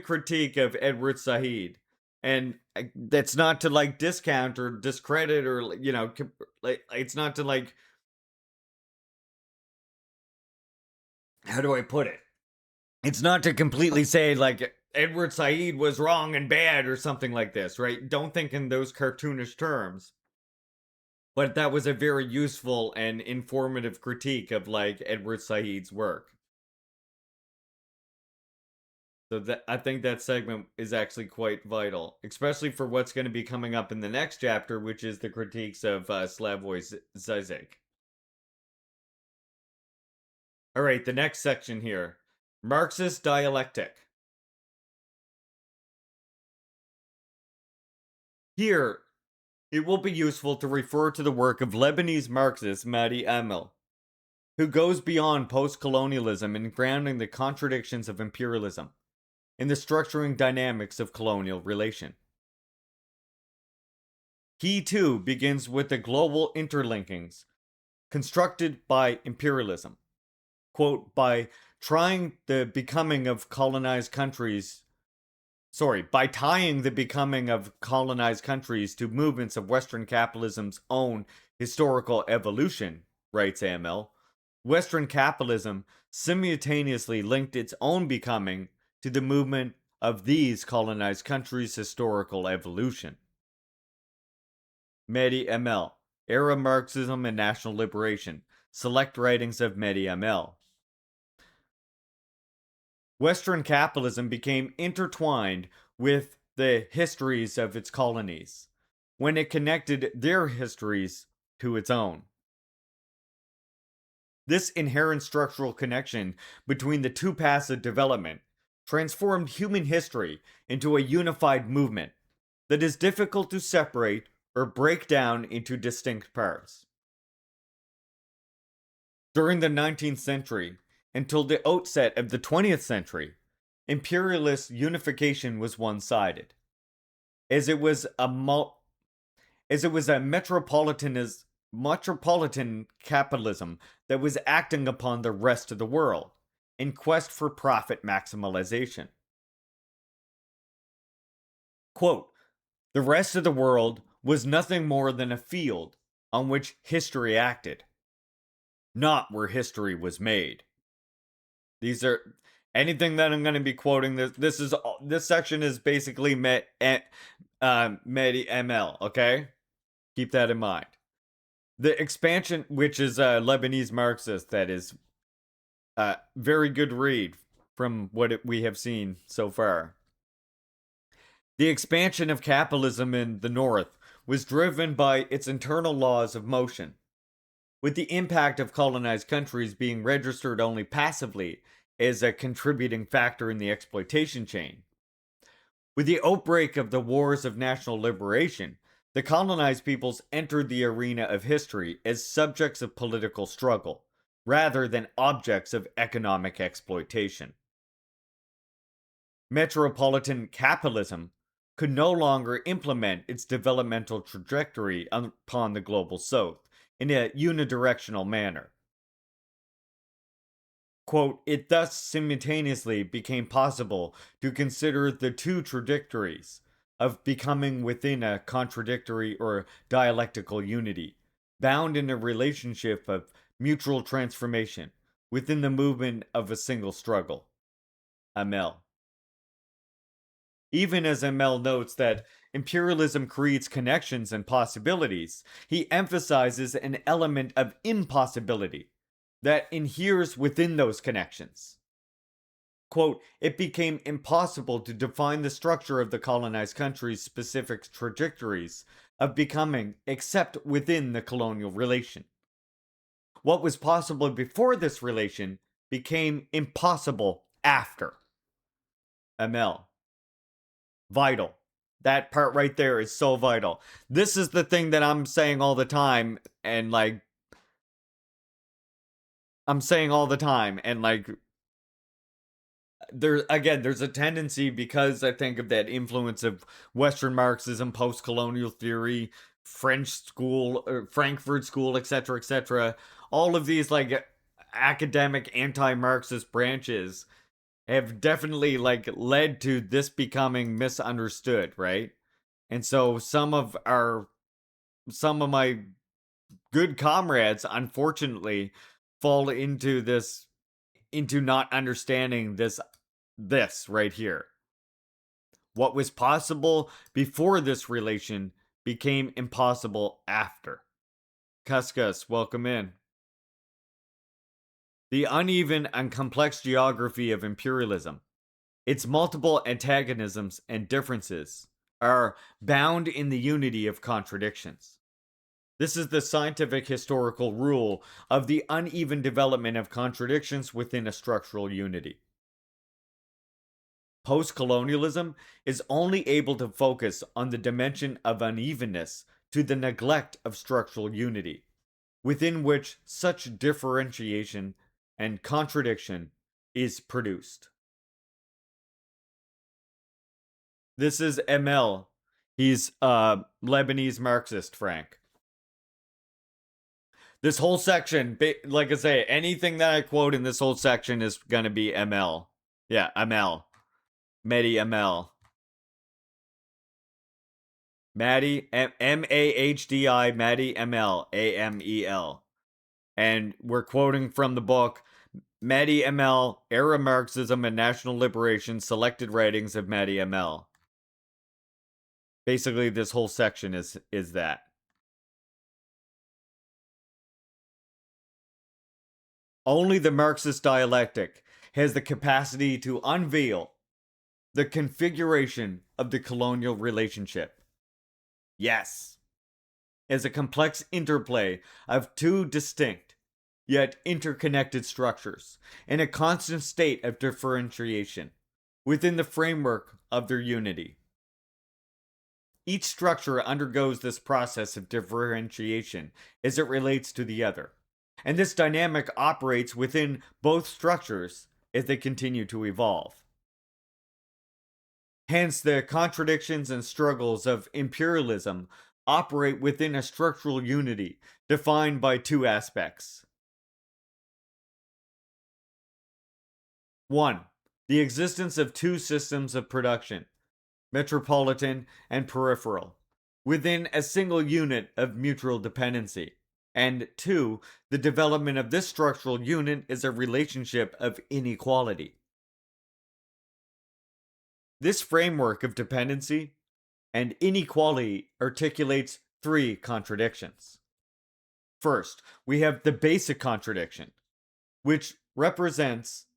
critique of Edward Said, and that's not to like discount or discredit or like it's not to like how do I put it? It's not to completely say like Edward Said was wrong and bad or something like this, right? Don't think in those cartoonish terms. But that was a very useful and informative critique of like Edward Said's work. So that I think that segment is actually quite vital, especially for what's going to be coming up in the next chapter, which is the critiques of Slavoj Zizek. All right, the next section here, Marxist dialectic. Here, it will be useful to refer to the work of Lebanese Marxist Mehdi Emel, who goes beyond post-colonialism in grounding the contradictions of imperialism in the structuring dynamics of colonial relation. He too begins with the global interlinkings constructed by imperialism. Quote, by trying the becoming of colonized countries, by tying the becoming of colonized countries to movements of Western capitalism's own historical evolution, writes AML, Western capitalism simultaneously linked its own becoming to the movement of these colonized countries' historical evolution. Mehdi Emel, Era Marxism and National Liberation, Select Writings of Mehdi Emel. Western capitalism became intertwined with the histories of its colonies when it connected their histories to its own. This inherent structural connection between the two paths of development transformed human history into a unified movement that is difficult to separate or break down into distinct parts. During the 19th century, until the outset of the 20th century, imperialist unification was one-sided, as it was a metropolitan capitalism that was acting upon the rest of the world in quest for profit maximalization. Quote, the rest of the world was nothing more than a field on which history acted, not where history was made. These are anything that I'm going to be quoting. This section is basically Mehdi Emel. Okay, keep that in mind. The expansion, which is Lebanese Marxist, that is a very good read from what we have seen so far. The expansion of capitalism in the North was driven by its internal laws of motion, with the impact of colonized countries being registered only passively as a contributing factor in the exploitation chain. With the outbreak of the wars of national liberation, the colonized peoples entered the arena of history as subjects of political struggle, rather than objects of economic exploitation. Metropolitan capitalism could no longer implement its developmental trajectory upon the global south in a unidirectional manner. Quote, it thus simultaneously became possible to consider the two trajectories of becoming within a contradictory or dialectical unity, bound in a relationship of mutual transformation within the movement of a single struggle. Amel. Even as Amel notes that imperialism creates connections and possibilities, he emphasizes an element of impossibility that inheres within those connections. Quote, it became impossible to define the structure of the colonized country's specific trajectories of becoming except within the colonial relation. What was possible before this relation became impossible after. Amel. Vital. That part right there is so vital. This is the thing that I'm saying all the time, and like, there's a tendency, because I think of that influence of Western Marxism, post-colonial theory, French school, or Frankfurt school, etc., all of these like academic anti-Marxist branches have definitely like led to this becoming misunderstood, right? And so some of my good comrades unfortunately fall into not understanding this right here. What was possible before this relation became impossible after. Cuscus, welcome in. The uneven and complex geography of imperialism, its multiple antagonisms and differences, are bound in the unity of contradictions. This is the scientific historical rule of the uneven development of contradictions within a structural unity. Post-colonialism is only able to focus on the dimension of unevenness to the neglect of structural unity, within which such differentiation and contradiction is produced. This is ML. He's Lebanese Marxist, Frank. This whole section, like I say, anything that I quote in this whole section is going to be ML. Yeah, ML. Mehdi ML. Maddie, M-A-H-D-I, Maddie ML, A-M-E-L. And we're quoting from the book Maddie ML, Era Marxism and National Liberation, Selected Writings of Maddie ML. Basically, this whole section is that. Only the Marxist dialectic has the capacity to unveil the configuration of the colonial relationship. Yes, as a complex interplay of two distinct, yet interconnected structures in a constant state of differentiation within the framework of their unity. Each structure undergoes this process of differentiation as it relates to the other, and this dynamic operates within both structures as they continue to evolve. Hence, the contradictions and struggles of imperialism operate within a structural unity defined by two aspects. 1. The existence of two systems of production, metropolitan and peripheral, within a single unit of mutual dependency. And 2. The development of this structural unit is a relationship of inequality. This framework of dependency and inequality articulates three contradictions. First, we have the basic contradiction, which represents.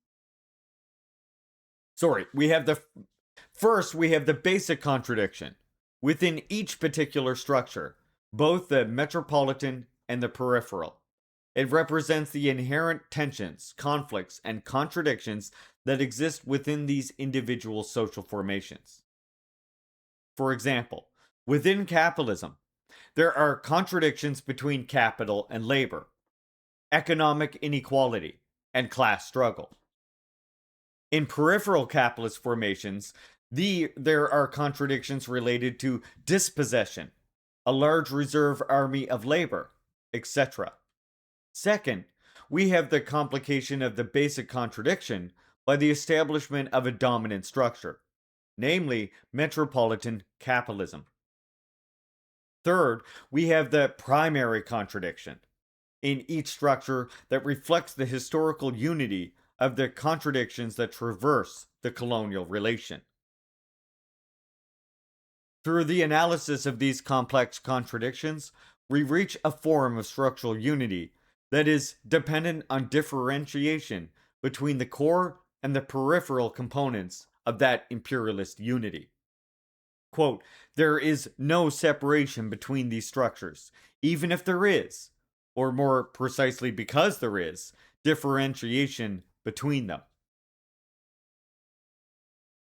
We have the basic contradiction within each particular structure, both the metropolitan and the peripheral. It represents the inherent tensions, conflicts, and contradictions that exist within these individual social formations. For example, within capitalism, there are contradictions between capital and labor, economic inequality, and class struggle. In peripheral capitalist formations, There are contradictions related to dispossession, a large reserve army of labor, etc. Second, we have the complication of the basic contradiction by the establishment of a dominant structure, namely metropolitan capitalism. Third, we have the primary contradiction in each structure that reflects the historical unity of the contradictions that traverse the colonial relation. Through the analysis of these complex contradictions, we reach a form of structural unity that is dependent on differentiation between the core and the peripheral components of that imperialist unity. Quote, there is no separation between these structures, even if there is, or more precisely because there is, differentiation between them.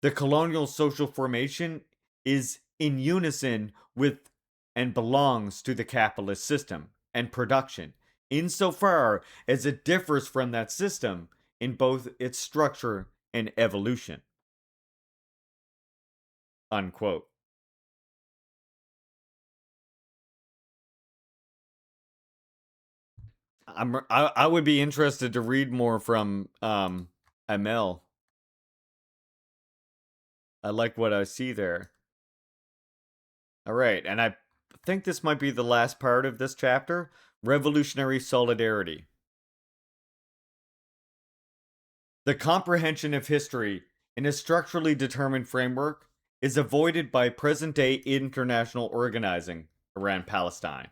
The colonial social formation is in unison with and belongs to the capitalist system and production, insofar as it differs from that system in both its structure and evolution. Unquote. I would be interested to read more from Amel. I like what I see there. All right, and I think this might be the last part of this chapter, revolutionary solidarity. The comprehension of history in a structurally determined framework is avoided by present-day international organizing around Palestine.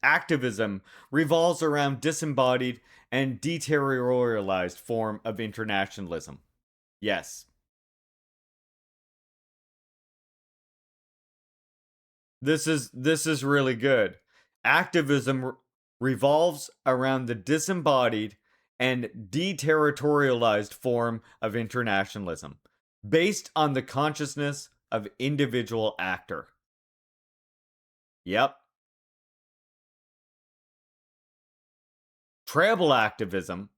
Activism revolves around disembodied and deterritorialized form of internationalism. Yes, this is really good. Activism revolves around the disembodied and deterritorialized form of internationalism, based on the consciousness of individual actor. Yep. Tribal activism,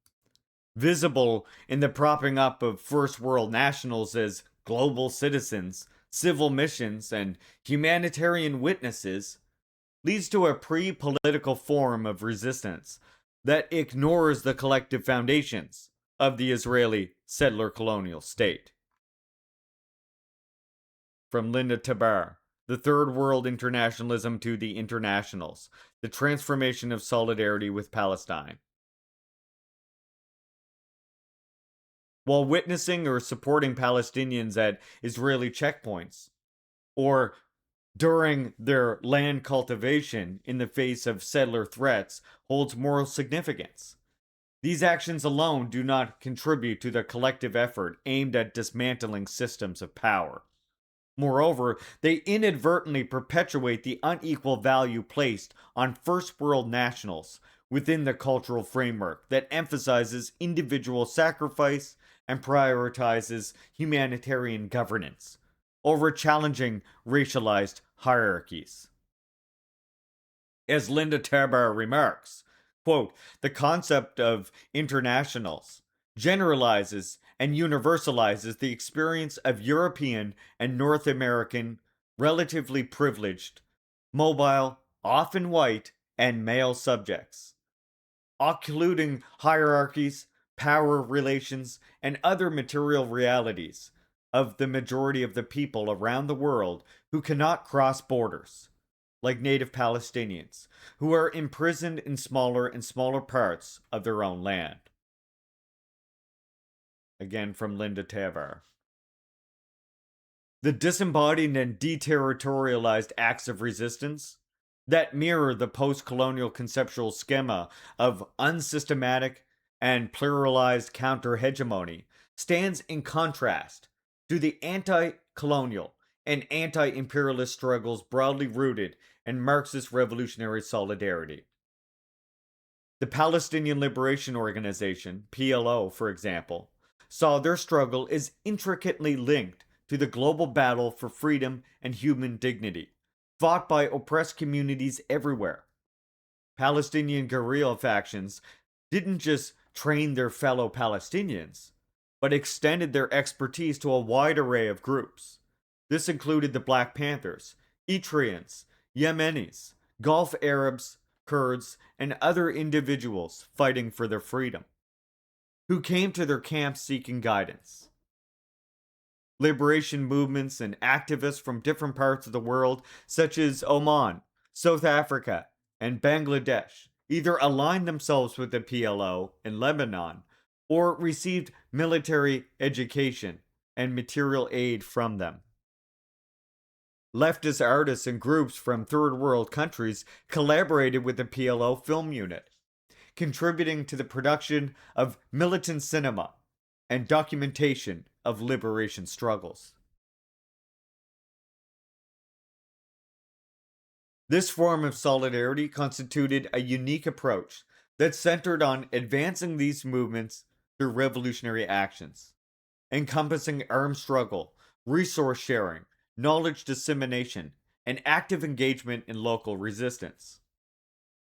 visible in the propping up of first world nationals as global citizens, civil missions, and humanitarian witnesses, leads to a pre political form of resistance that ignores the collective foundations of the Israeli settler colonial state. From Linda Tabar, The Third World Internationalism to the Internationals, The Transformation of Solidarity with Palestine. While witnessing or supporting Palestinians at Israeli checkpoints, or during their land cultivation in the face of settler threats holds moral significance. These actions alone do not contribute to the collective effort aimed at dismantling systems of power. Moreover, they inadvertently perpetuate the unequal value placed on first world nationals within the cultural framework that emphasizes individual sacrifice and prioritizes humanitarian governance over challenging racialized hierarchies. As Linda Tabar remarks, quote, the concept of internationals generalizes and universalizes the experience of European and North American, relatively privileged, mobile, often white, and male subjects, occluding hierarchies, power relations, and other material realities of the majority of the people around the world who cannot cross borders, like native Palestinians, who are imprisoned in smaller and smaller parts of their own land. Again from Linda Tabar. The disembodied and deterritorialized acts of resistance that mirror the post-colonial conceptual schema of unsystematic and pluralized counter-hegemony stands in contrast to the anti-colonial and anti-imperialist struggles broadly rooted in Marxist revolutionary solidarity. The Palestinian Liberation Organization, PLO, for example, saw their struggle as intricately linked to the global battle for freedom and human dignity, fought by oppressed communities everywhere. Palestinian guerrilla factions didn't just train their fellow Palestinians, but extended their expertise to a wide array of groups. This included the Black Panthers, Eritreans, Yemenis, Gulf Arabs, Kurds, and other individuals fighting for their freedom, who came to their camps seeking guidance. Liberation movements and activists from different parts of the world, such as Oman, South Africa, and Bangladesh, either aligned themselves with the PLO in Lebanon or received military education and material aid from them. Leftist artists and groups from third world countries collaborated with the PLO film unit, contributing to the production of militant cinema and documentation of liberation struggles. This form of solidarity constituted a unique approach that centered on advancing these movements through revolutionary actions, encompassing armed struggle, resource sharing, knowledge dissemination, and active engagement in local resistance.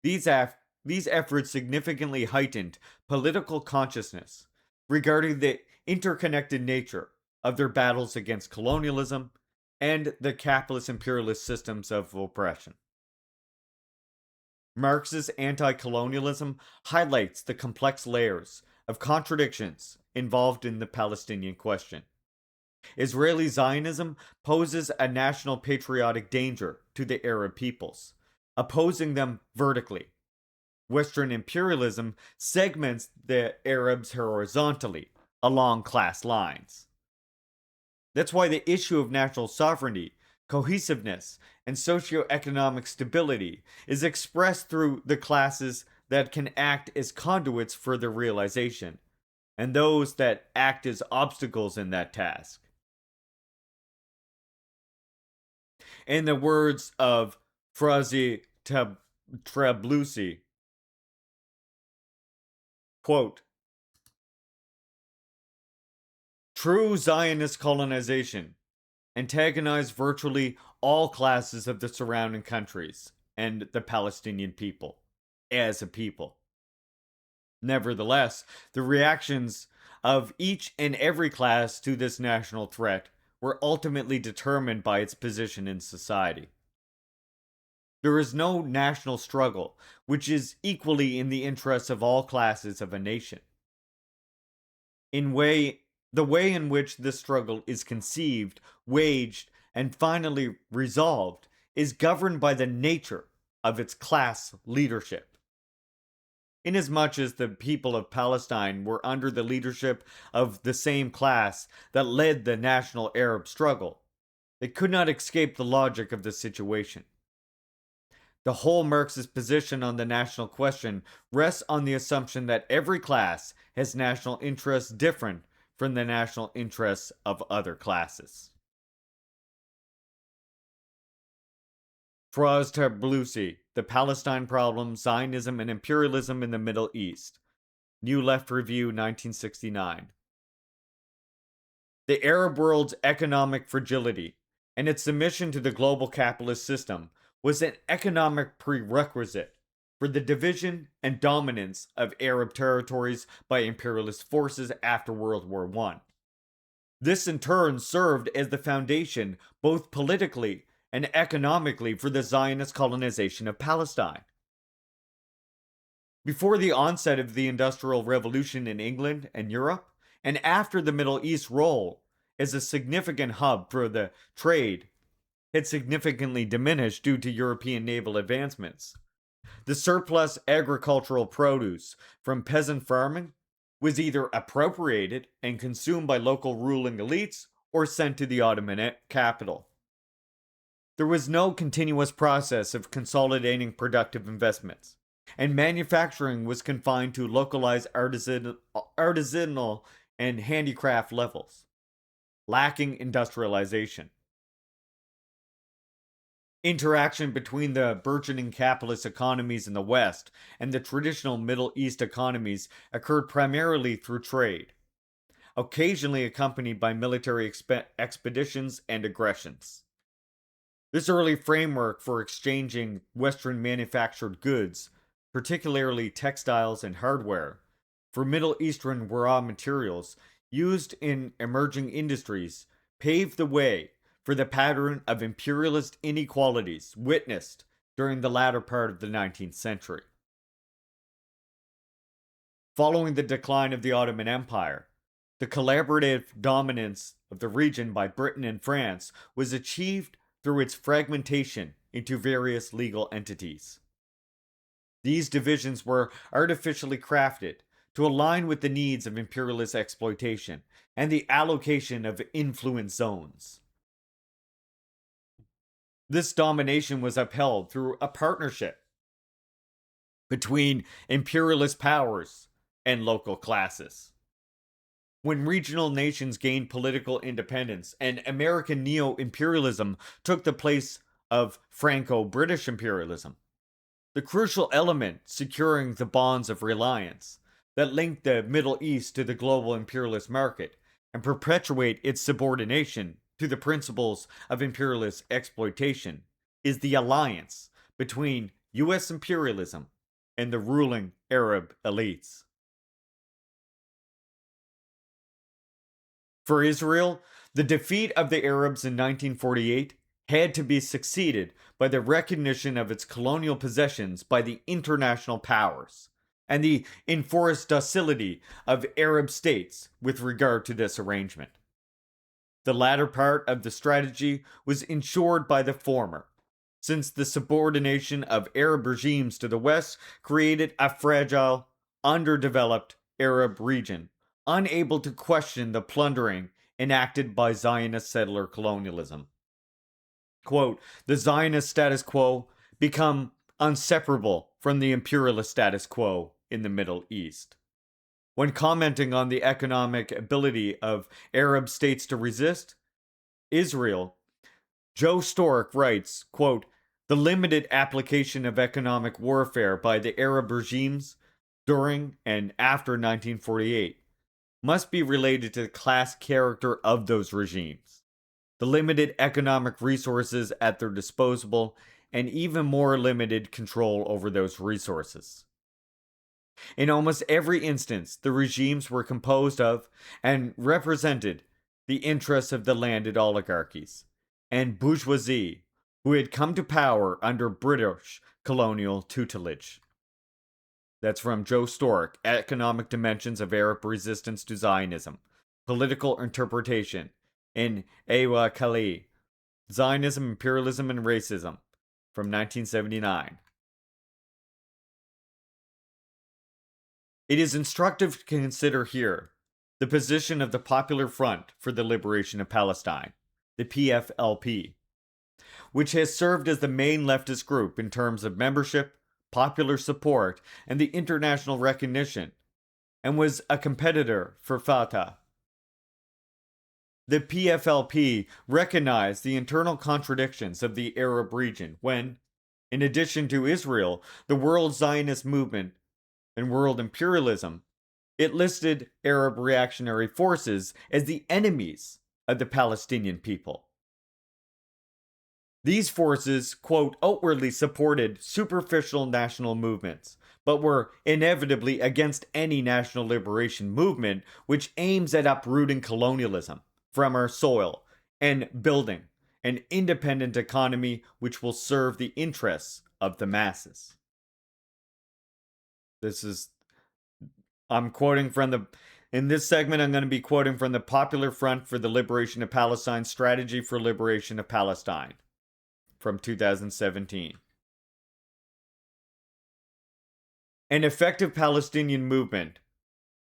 These efforts significantly heightened political consciousness regarding the interconnected nature of their battles against colonialism and the capitalist imperialist systems of oppression. Marxist anti-colonialism highlights the complex layers of contradictions involved in the Palestinian question. Israeli Zionism poses a national patriotic danger to the Arab peoples, opposing them vertically. Western imperialism segments the Arabs horizontally along class lines. That's why the issue of national sovereignty, cohesiveness, and socioeconomic stability is expressed through the classes that can act as conduits for their realization, and those that act as obstacles in that task. In the words of Frazi Trablusi, quote, "True Zionist colonization antagonized virtually all classes of the surrounding countries and the Palestinian people as a people. Nevertheless, the reactions of each and every class to this national threat were ultimately determined by its position in society. There is no national struggle which is equally in the interests of all classes of a nation. The way in which this struggle is conceived, waged, and finally resolved is governed by the nature of its class leadership. Inasmuch as the people of Palestine were under the leadership of the same class that led the national Arab struggle, they could not escape the logic of the situation. The whole Marxist position on the national question rests on the assumption that every class has national interests different from the national interests of other classes." Fraz Tablusi, The Palestine Problem, Zionism, and Imperialism in the Middle East. New Left Review, 1969. The Arab world's economic fragility and its submission to the global capitalist system was an economic prerequisite for the division and dominance of Arab territories by imperialist forces after World War I. This in turn served as the foundation both politically and economically for the Zionist colonization of Palestine. Before the onset of the Industrial Revolution in England and Europe, and after the Middle East's role as a significant hub for the trade had significantly diminished due to European naval advancements, the surplus agricultural produce from peasant farming was either appropriated and consumed by local ruling elites or sent to the Ottoman capital. There was no continuous process of consolidating productive investments, and manufacturing was confined to localized artisanal and handicraft levels, lacking industrialization. Interaction between the burgeoning capitalist economies in the West and the traditional Middle East economies occurred primarily through trade, occasionally accompanied by military expeditions and aggressions. This early framework for exchanging Western manufactured goods, particularly textiles and hardware, for Middle Eastern raw materials used in emerging industries paved the way for the pattern of imperialist inequalities witnessed during the latter part of the 19th century. Following the decline of the Ottoman Empire, the collaborative dominance of the region by Britain and France was achieved through its fragmentation into various legal entities. These divisions were artificially crafted to align with the needs of imperialist exploitation and the allocation of influence zones. This domination was upheld through a partnership between imperialist powers and local classes. When regional nations gained political independence and American neo imperialism took the place of Franco British imperialism, the crucial element securing the bonds of reliance that link the Middle East to the global imperialist market and perpetuate its subordination to the principles of imperialist exploitation is the alliance between US imperialism and the ruling Arab elites. For Israel, the defeat of the Arabs in 1948 had to be succeeded by the recognition of its colonial possessions by the international powers and the enforced docility of Arab states with regard to this arrangement. The latter part of the strategy was ensured by the former, since the subordination of Arab regimes to the West created a fragile, underdeveloped Arab region, unable to question the plundering enacted by Zionist settler colonialism. Quote, the Zionist status quo become inseparable from the imperialist status quo in the Middle East. When commenting on the economic ability of Arab states to resist Israel, Joe Stork writes, quote, the limited application of economic warfare by the Arab regimes during and after 1948 must be related to the class character of those regimes, the limited economic resources at their disposal, and even more limited control over those resources. In almost every instance, the regimes were composed of and represented the interests of the landed oligarchies and bourgeoisie who had come to power under British colonial tutelage. That's from Joe Stork, Economic Dimensions of Arab Resistance to Zionism, Political Interpretation, in Ewa Kali, Zionism, Imperialism, and Racism, from 1979. It is instructive to consider here the position of the Popular Front for the Liberation of Palestine, the PFLP, which has served as the main leftist group in terms of membership, popular support, and the international recognition, and was a competitor for Fatah. The PFLP recognized the internal contradictions of the Arab region when, in addition to Israel, the world Zionist movement, and world imperialism, it listed Arab reactionary forces as the enemies of the Palestinian people. These forces, quote, outwardly supported superficial national movements, but were inevitably against any national liberation movement which aims at uprooting colonialism from our soil and building an independent economy which will serve the interests of the masses. I'm quoting from in this segment, I'm going to be quoting from the Popular Front for the Liberation of Palestine Strategy for Liberation of Palestine from 2017. An effective Palestinian movement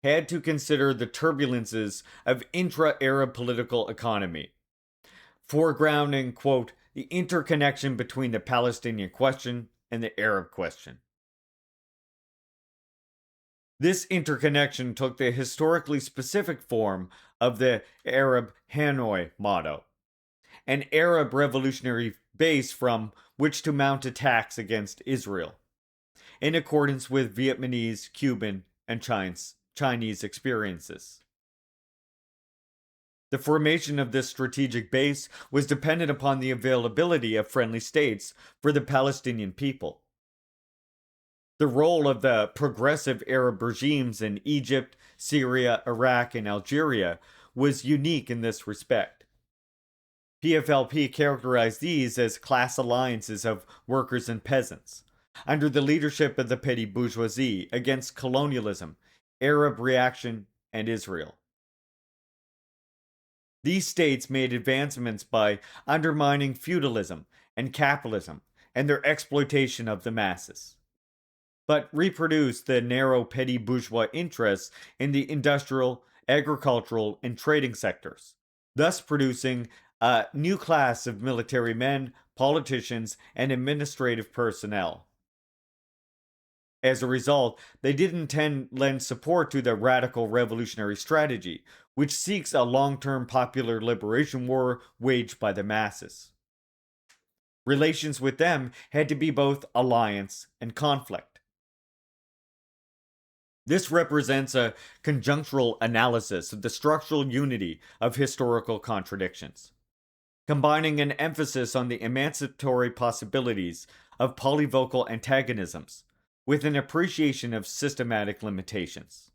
had to consider the turbulences of intra-Arab political economy, foregrounding, quote, the interconnection between the Palestinian question and the Arab question. This interconnection took the historically specific form of the Arab Hanoi motto, an Arab revolutionary base from which to mount attacks against Israel, in accordance with Vietnamese, Cuban, and Chinese experiences. The formation of this strategic base was dependent upon the availability of friendly states for the Palestinian people. The role of the progressive Arab regimes in Egypt, Syria, Iraq, and Algeria was unique in this respect. PFLP characterized these as class alliances of workers and peasants, under the leadership of the petty bourgeoisie against colonialism, Arab reaction, and Israel. These states made advancements by undermining feudalism and capitalism and their exploitation of the masses, but reproduced the narrow petty bourgeois interests in the industrial, agricultural, and trading sectors, thus producing a new class of military men, politicians, and administrative personnel. As a result, they didn't lend support to the radical revolutionary strategy, which seeks a long term popular liberation war waged by the masses. Relations with them had to be both alliance and conflict. This represents a conjunctural analysis of the structural unity of historical contradictions, combining an emphasis on the emancipatory possibilities of polyvocal antagonisms with an appreciation of systematic limitations.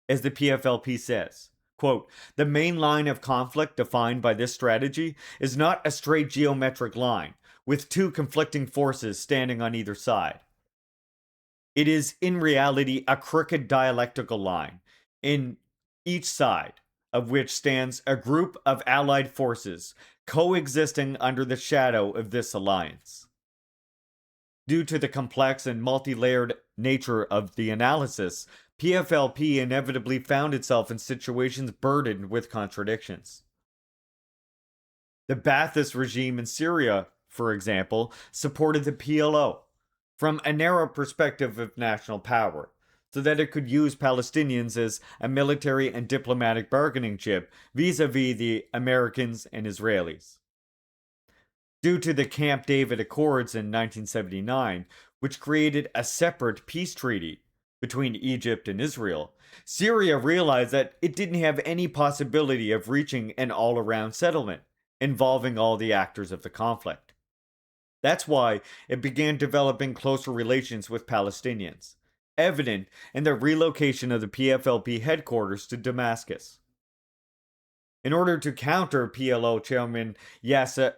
As the PFLP says, quote, the main line of conflict defined by this strategy is not a straight geometric line with two conflicting forces standing on either side. It is in reality a crooked dialectical line, in each side of which stands a group of allied forces coexisting under the shadow of this alliance. Due to the complex and multi-layered nature of the analysis, PFLP inevitably found itself in situations burdened with contradictions. The Ba'athist regime in Syria, for example, supported the PLO from a narrow perspective of national power, so that it could use Palestinians as a military and diplomatic bargaining chip vis-a-vis the Americans and Israelis. Due to the Camp David Accords in 1979, which created a separate peace treaty between Egypt and Israel, Syria realized that it didn't have any possibility of reaching an all around settlement involving all the actors of the conflict. That's why it began developing closer relations with Palestinians, evident in the relocation of the PFLP headquarters to Damascus. In order to counter PLO chairman Yasser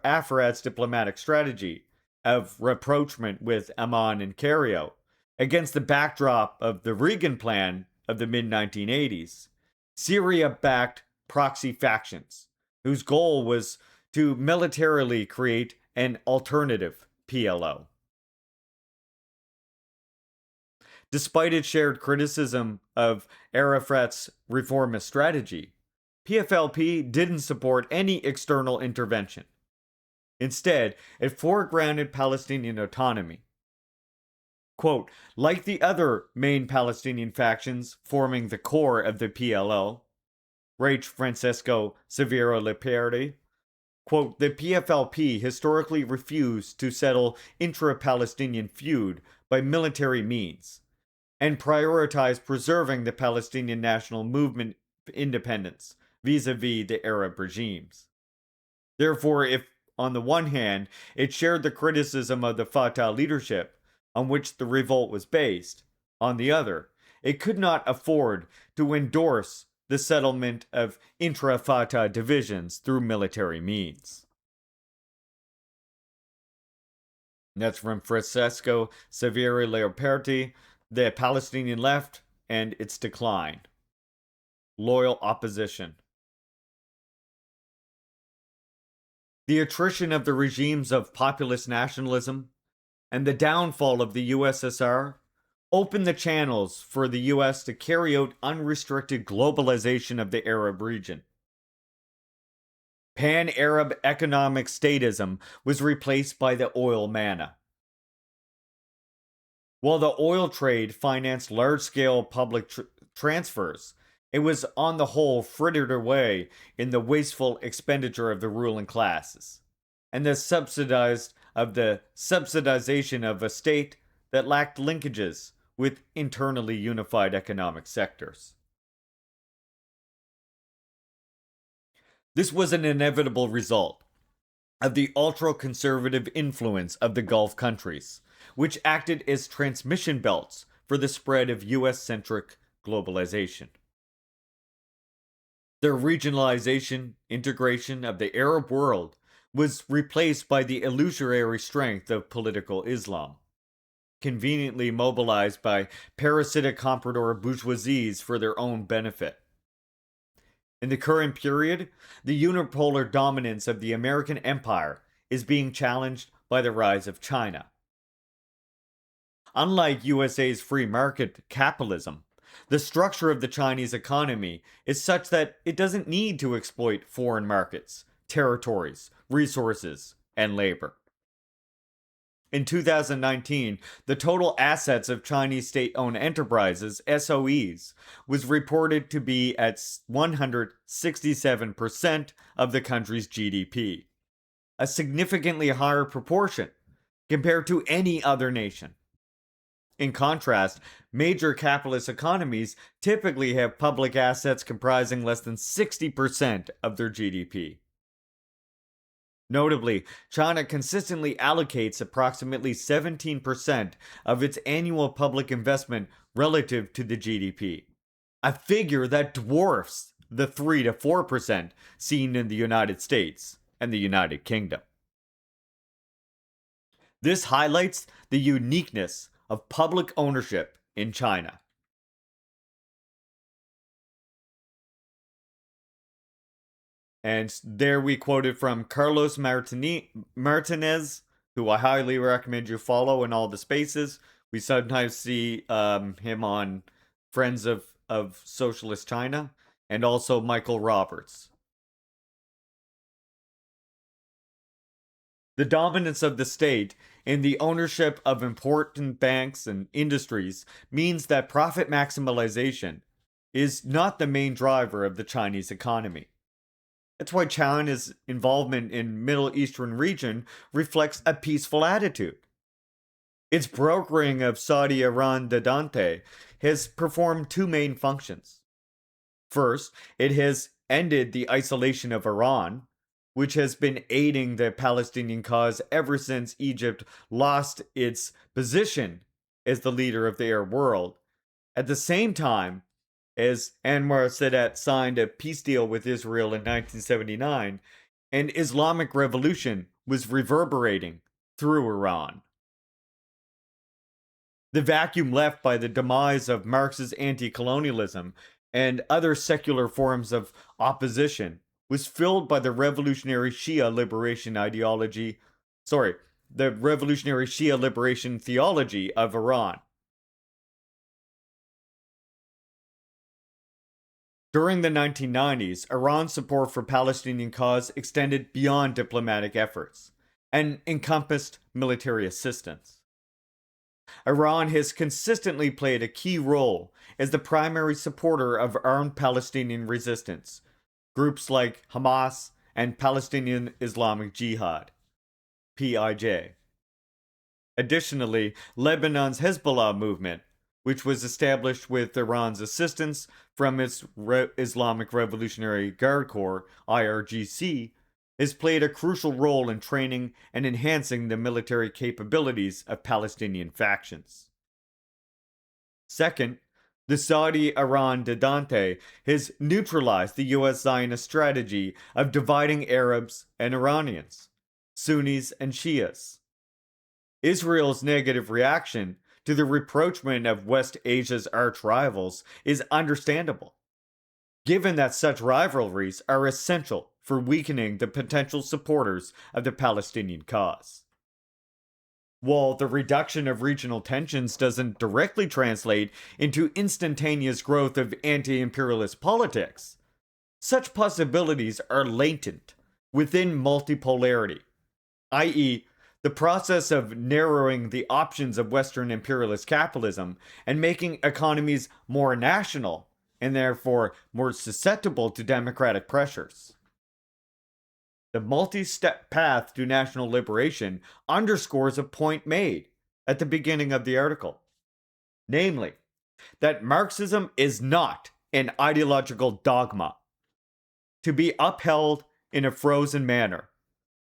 Arafat's diplomatic strategy of rapprochement with Amman and Cairo, against the backdrop of the Reagan plan of the mid 1980s, Syria backed proxy factions whose goal was to militarily create an alternative PLO. Despite its shared criticism of Arafat's reformist strategy, PFLP didn't support any external intervention. Instead, it foregrounded Palestinian autonomy. Quote, like the other main Palestinian factions forming the core of the PLO, writes Francesco Severo Leperti, quote, the PFLP historically refused to settle intra-Palestinian feud by military means and prioritized preserving the Palestinian national movement independence vis-a-vis the Arab regimes. Therefore, if on the one hand it shared the criticism of the Fatah leadership on which the revolt was based, on the other, it could not afford to endorse the settlement of intra-Fatah divisions through military means. That's from Francesco Severo Leoperti, The Palestinian Left and Its Decline. Loyal Opposition. The attrition of the regimes of populist nationalism and the downfall of the USSR opened the channels for the US to carry out unrestricted globalization of the Arab region. Pan-Arab economic statism was replaced by the oil manna. While the oil trade financed large-scale public transfers, it was on the whole frittered away in the wasteful expenditure of the ruling classes, and the subsidization of a state that lacked linkages with internally unified economic sectors. This was an inevitable result of the ultra-conservative influence of the Gulf countries, which acted as transmission belts for the spread of US-centric globalization. The regionalization, integration of the Arab world was replaced by the illusory strength of political Islam, conveniently mobilized by parasitic comprador bourgeoisies for their own benefit. In the current period, the unipolar dominance of the American empire is being challenged by the rise of China. Unlike USA's free market capitalism, the structure of the Chinese economy is such that it doesn't need to exploit foreign markets, territories, resources, and labor. In 2019, the total assets of Chinese state-owned enterprises, SOEs, was reported to be at 167% of the country's GDP, a significantly higher proportion compared to any other nation. In contrast, major capitalist economies typically have public assets comprising less than 60% of their GDP. Notably, China consistently allocates approximately 17% of its annual public investment relative to the GDP, a figure that dwarfs the 3 to 4% seen in the United States and the United Kingdom. This highlights the uniqueness of public ownership in China. And there we quoted from Carlos Martinez, who I highly recommend you follow in all the spaces. We sometimes see him on Friends of Socialist China, and also Michael Roberts. The dominance of the state in the ownership of important banks and industries means that profit maximization is not the main driver of the Chinese economy. That's why China's involvement in Middle Eastern region reflects a peaceful attitude. Its brokering of Saudi Iran-Levante has performed two main functions. First, it has ended the isolation of Iran, which has been aiding the Palestinian cause ever since Egypt lost its position as the leader of the Arab world. At the same time, as Anwar Sadat signed a peace deal with Israel in 1979, an Islamic revolution was reverberating through Iran. The vacuum left by the demise of Marxist anti-colonialism and other secular forms of opposition was filled by the revolutionary Shia liberation theology of Iran. During the 1990s, Iran's support for Palestinian cause extended beyond diplomatic efforts and encompassed military assistance. Iran has consistently played a key role as the primary supporter of armed Palestinian resistance, groups like Hamas and Palestinian Islamic Jihad, PIJ. Additionally, Lebanon's Hezbollah movement, which was established with Iran's assistance from its Islamic Revolutionary Guard Corps, IRGC, has played a crucial role in training and enhancing the military capabilities of Palestinian factions. Second, the Saudi-Iran-Levante has neutralized the US Zionist strategy of dividing Arabs and Iranians, Sunnis and Shias. Israel's negative reaction to the rapprochement of West Asia's arch rivals is understandable, given that such rivalries are essential for weakening the potential supporters of the Palestinian cause. While the reduction of regional tensions doesn't directly translate into instantaneous growth of anti-imperialist politics, such possibilities are latent within multipolarity, i.e., the process of narrowing the options of Western imperialist capitalism and making economies more national and therefore more susceptible to democratic pressures. The multi-step path to national liberation underscores a point made at the beginning of the article, namely, that Marxism is not an ideological dogma to be upheld in a frozen manner,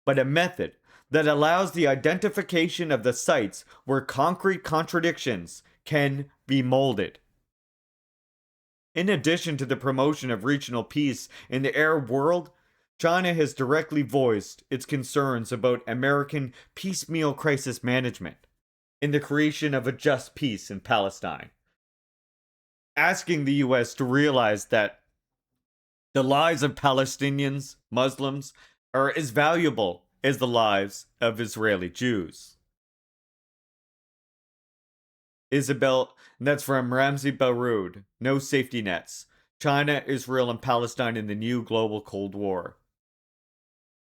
but a method that allows the identification of the sites where concrete contradictions can be molded. In addition to the promotion of regional peace in the Arab world, China has directly voiced its concerns about American piecemeal crisis management in the creation of a just peace in Palestine, asking the US to realize that the lives of Palestinians, Muslims, are as valuable as the lives of Israeli Jews. Isabel, that's from Ramzi Baroud, No Safety Nets, China, Israel, and Palestine in the New Global Cold War.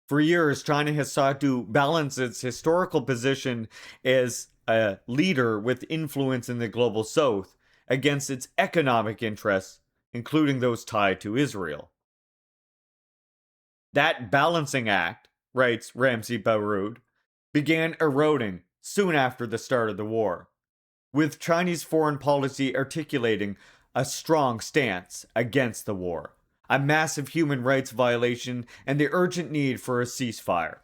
For years, China has sought to balance its historical position as a leader with influence in the global south against its economic interests, including those tied to Israel. That balancing act, writes Ramzi Baroud, began eroding soon after the start of the war, with Chinese foreign policy articulating a strong stance against the war, a massive human rights violation, and the urgent need for a ceasefire.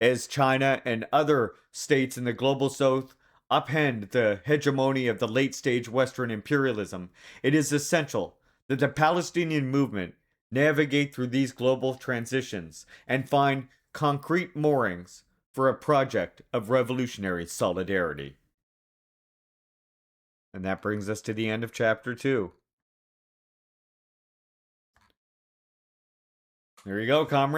As China and other states in the global south upend the hegemony of the late stage Western imperialism, it is essential that the Palestinian movement navigate through these global transitions and find concrete moorings for a project of revolutionary solidarity. And that brings us to the end of chapter 2. There you go, comrade.